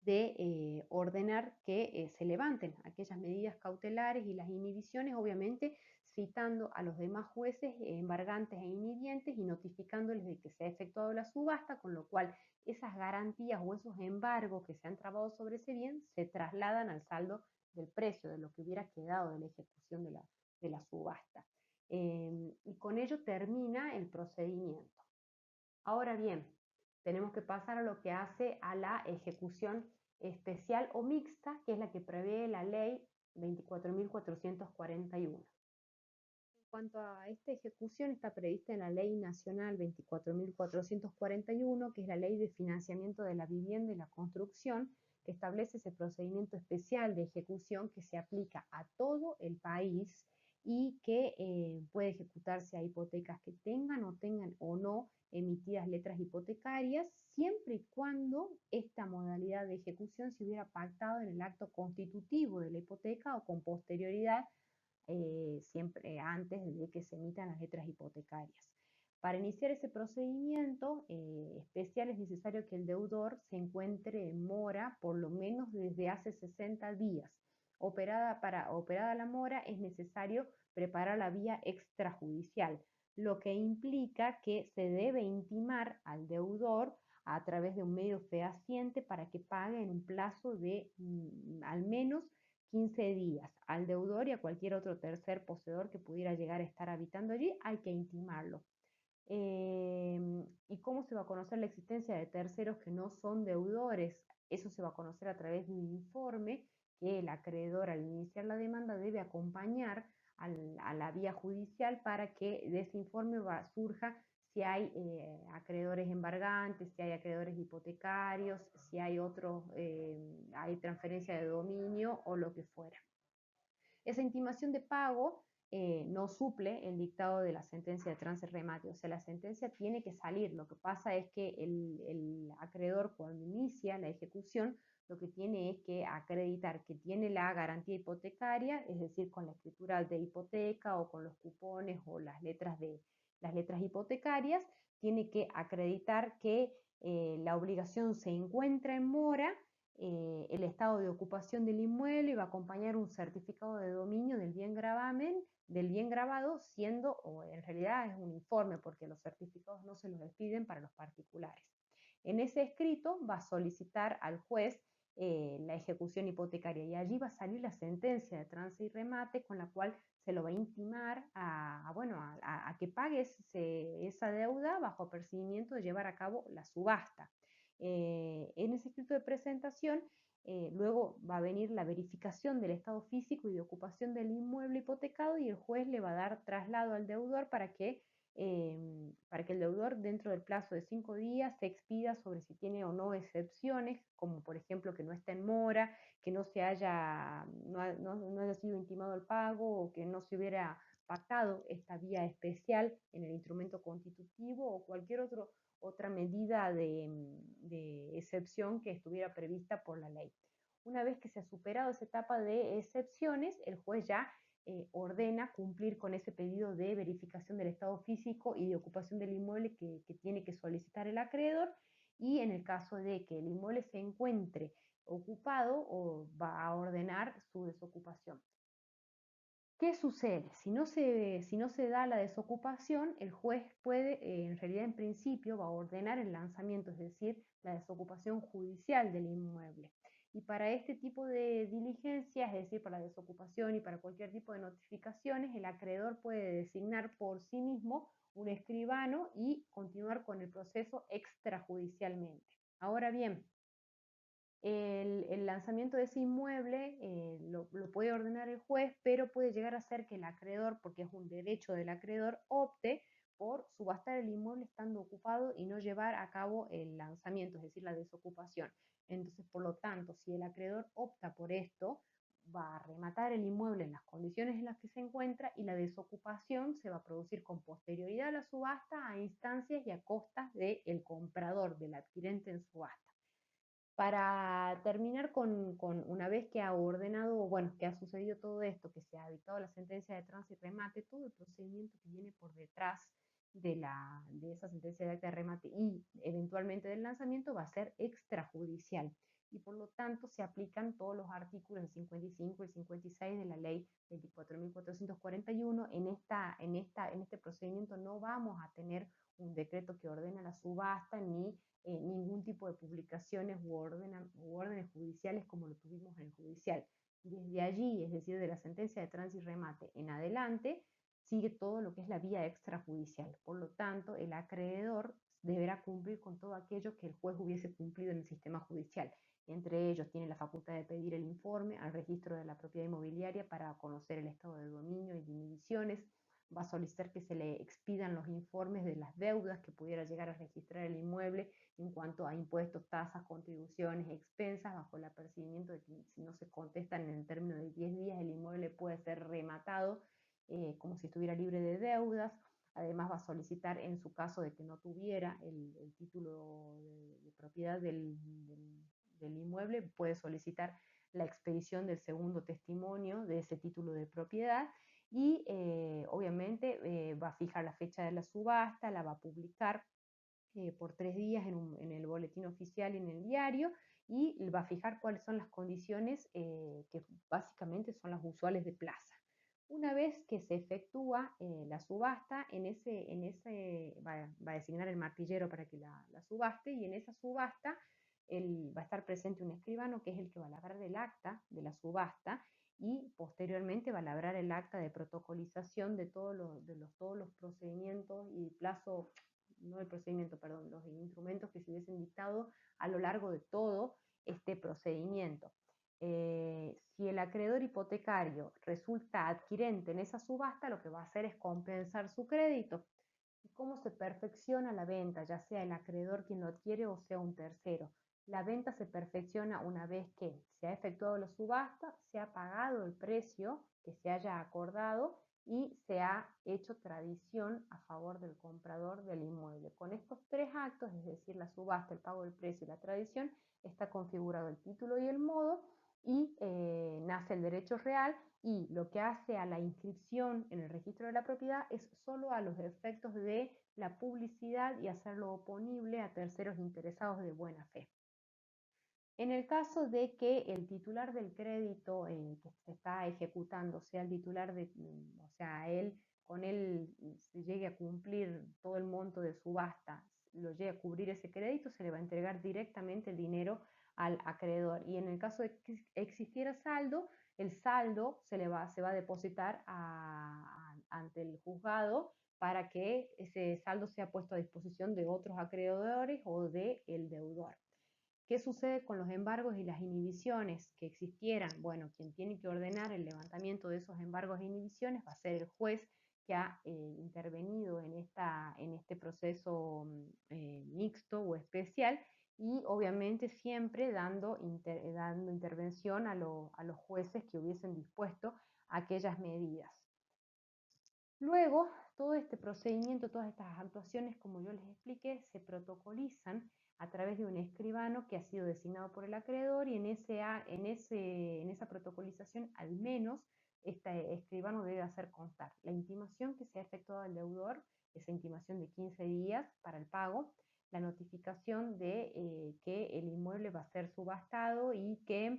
de ordenar que se levanten aquellas medidas cautelares y las inhibiciones, obviamente citando a los demás jueces embargantes e inhibientes y notificándoles de que se ha efectuado la subasta, con lo cual esas garantías o esos embargos que se han trabado sobre ese bien se trasladan al saldo del precio, de lo que hubiera quedado de la ejecución de la subasta. Y con ello termina el procedimiento. Ahora bien, tenemos que pasar a lo que hace a la ejecución especial o mixta, que es la que prevé la ley 24.441. En cuanto a esta ejecución, está prevista en la Ley Nacional 24.441, que es la Ley de Financiamiento de la Vivienda y la Construcción, que establece ese procedimiento especial de ejecución que se aplica a todo el país y que puede ejecutarse a hipotecas que tengan o no emitidas letras hipotecarias, siempre y cuando esta modalidad de ejecución se hubiera pactado en el acto constitutivo de la hipoteca o con posterioridad siempre antes de que se emitan las letras hipotecarias. Para iniciar ese procedimiento especial es necesario que el deudor se encuentre en mora por lo menos desde hace 60 días. Operada la mora es necesario preparar la vía extrajudicial, lo que implica que se debe intimar al deudor a través de un medio fehaciente para que pague en un plazo de al menos 15 días. Al deudor y a cualquier otro tercer poseedor que pudiera llegar a estar habitando allí, hay que intimarlo. ¿Y cómo se va a conocer la existencia de terceros que no son deudores? Eso se va a conocer a través de un informe que el acreedor al iniciar la demanda debe acompañar a la vía judicial para que de ese informe surja si hay acreedores embargantes, si hay acreedores hipotecarios, si hay otros, hay transferencia de dominio o lo que fuera. Esa intimación de pago no suple el dictado de la sentencia de trance remate, o sea, la sentencia tiene que salir. Lo que pasa es que el acreedor cuando inicia la ejecución lo que tiene es que acreditar que tiene la garantía hipotecaria, es decir, con la escritura de hipoteca o con los cupones o las letras hipotecarias, tiene que acreditar que la obligación se encuentra en mora, el estado de ocupación del inmueble y va a acompañar un certificado de dominio del bien grabado, siendo, o en realidad es un informe, porque los certificados no se los expiden para los particulares. En ese escrito va a solicitar al juez la ejecución hipotecaria y allí va a salir la sentencia de trance y remate con la cual se lo va a intimar a que pague esa deuda bajo apercibimiento de llevar a cabo la subasta. En ese escrito de presentación, luego va a venir la verificación del estado físico y de ocupación del inmueble hipotecado y el juez le va a dar traslado al deudor para que el deudor dentro del plazo de 5 días se expida sobre si tiene o no excepciones, como por ejemplo que no está en mora, que no haya sido intimado el pago o que no se hubiera pactado esta vía especial en el instrumento constitutivo o cualquier otra medida de excepción que estuviera prevista por la ley. Una vez que se ha superado esa etapa de excepciones, el juez ya ordena cumplir con ese pedido de verificación del estado físico y de ocupación del inmueble que tiene que solicitar el acreedor, y en el caso de que el inmueble se encuentre ocupado, va a ordenar su desocupación. ¿Qué sucede? Si no se da la desocupación, el juez puede, en realidad en principio, va a ordenar el lanzamiento, es decir, la desocupación judicial del inmueble. Y para este tipo de diligencias, es decir, para la desocupación y para cualquier tipo de notificaciones, el acreedor puede designar por sí mismo un escribano y continuar con el proceso extrajudicialmente. Ahora bien, el lanzamiento de ese inmueble lo puede ordenar el juez, pero puede llegar a ser que el acreedor, porque es un derecho del acreedor, opte por subastar el inmueble estando ocupado y no llevar a cabo el lanzamiento, es decir, la desocupación. Entonces, por lo tanto, si el acreedor opta por esto, va a rematar el inmueble en las condiciones en las que se encuentra y la desocupación se va a producir con posterioridad a la subasta a instancias y a costas del comprador, del adquirente en subasta. Para terminar con una vez que ha ordenado, bueno, que ha sucedido todo esto, que se ha dictado la sentencia de trance y remate, todo el procedimiento que viene por detrás de esa sentencia de acta de remate y eventualmente del lanzamiento va a ser extrajudicial. Y por lo tanto se aplican todos los artículos, el 55 y el 56 de la ley 24.441. En este procedimiento no vamos a tener un decreto que ordena la subasta ni ningún tipo de publicaciones u órdenes judiciales como lo tuvimos en el judicial. Desde allí, es decir, de la sentencia de trance y remate en adelante, sigue todo lo que es la vía extrajudicial. Por lo tanto, el acreedor deberá cumplir con todo aquello que el juez hubiese cumplido en el sistema judicial. Entre ellos tiene la facultad de pedir el informe al registro de la propiedad inmobiliaria para conocer el estado de dominio y de inhibiciones, va a solicitar que se le expidan los informes de las deudas que pudiera llegar a registrar el inmueble en cuanto a impuestos, tasas, contribuciones, expensas, bajo el apercibimiento de que si no se contestan en el término de 10 días, el inmueble puede ser rematado como si estuviera libre de deudas. Además va a solicitar, en su caso de que no tuviera el título de propiedad del inmueble, puede solicitar la expedición del segundo testimonio de ese título de propiedad y obviamente va a fijar la fecha de la subasta, la va a publicar por 3 días en el boletín oficial y en el diario y va a fijar cuáles son las condiciones que básicamente son las usuales de plaza. Una vez que se efectúa la subasta, va a designar el martillero para que la subaste y en esa subasta va a estar presente un escribano que es el que va a labrar el acta de la subasta y posteriormente va a labrar el acta de protocolización de todos los procedimientos y plazo, no el procedimiento, perdón, los instrumentos que se hubiesen dictado a lo largo de todo este procedimiento. Si el acreedor hipotecario resulta adquirente en esa subasta, lo que va a hacer es compensar su crédito. ¿Y cómo se perfecciona la venta? Ya sea el acreedor quien lo adquiere o sea un tercero. La venta se perfecciona una vez que se ha efectuado la subasta, se ha pagado el precio que se haya acordado y se ha hecho tradición a favor del comprador del inmueble. Con estos tres actos, es decir, la subasta, el pago del precio y la tradición, está configurado el título y el modo y nace el derecho real y lo que hace a la inscripción en el registro de la propiedad es solo a los efectos de la publicidad y hacerlo oponible a terceros interesados de buena fe. En el caso de que el titular del crédito que se está ejecutando sea el titular o sea, con él se llegue a cumplir todo el monto de subasta, lo llegue a cubrir ese crédito, se le va a entregar directamente el dinero al acreedor. Y en el caso de que existiera saldo, el saldo se va a depositar ante el juzgado para que ese saldo sea puesto a disposición de otros acreedores o del deudor. ¿Qué sucede con los embargos y las inhibiciones que existieran? Bueno, quien tiene que ordenar el levantamiento de esos embargos e inhibiciones va a ser el juez que ha intervenido en este proceso mixto o especial y obviamente siempre dando intervención a los jueces que hubiesen dispuesto aquellas medidas. Luego, todo este procedimiento, todas estas actuaciones, como yo les expliqué, se protocolizan a través de un escribano que ha sido designado por el acreedor y en esa protocolización al menos este escribano debe hacer constar la intimación que se ha efectuado al deudor, esa intimación de 15 días para el pago, la notificación de que el inmueble va a ser subastado y que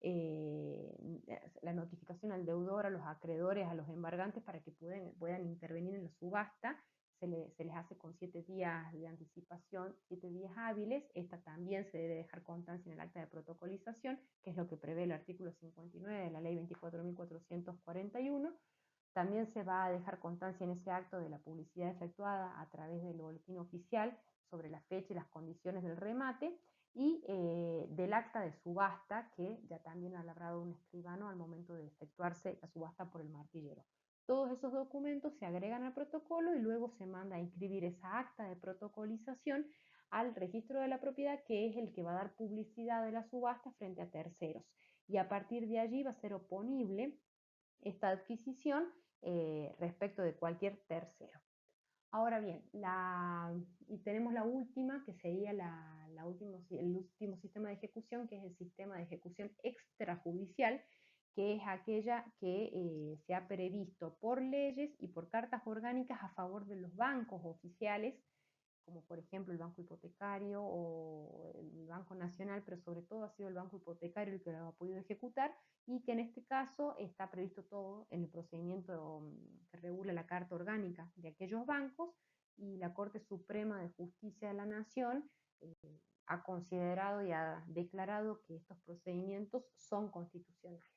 la notificación al deudor, a los acreedores, a los embargantes para que puedan intervenir en la subasta. Se les hace con 7 días de anticipación, 7 días hábiles. Esta también se debe dejar constancia en el acta de protocolización, que es lo que prevé el artículo 59 de la ley 24.441. También se va a dejar constancia en ese acto de la publicidad efectuada a través del boletín oficial sobre la fecha y las condiciones del remate y del acta de subasta que ya también ha labrado un escribano al momento de efectuarse la subasta por el martillero. Todos esos documentos se agregan al protocolo y luego se manda a inscribir esa acta de protocolización al registro de la propiedad, que es el que va a dar publicidad de la subasta frente a terceros. Y a partir de allí va a ser oponible esta adquisición respecto de cualquier tercero. Ahora bien, y tenemos la última, que sería el último sistema de ejecución, que es el sistema de ejecución extrajudicial, que es aquella que se ha previsto por leyes y por cartas orgánicas a favor de los bancos oficiales, como por ejemplo el Banco Hipotecario o el Banco Nacional, pero sobre todo ha sido el Banco Hipotecario el que lo ha podido ejecutar, y que en este caso está previsto todo en el procedimiento que regula la Carta Orgánica de aquellos bancos, y la Corte Suprema de Justicia de la Nación ha considerado y ha declarado que estos procedimientos son constitucionales.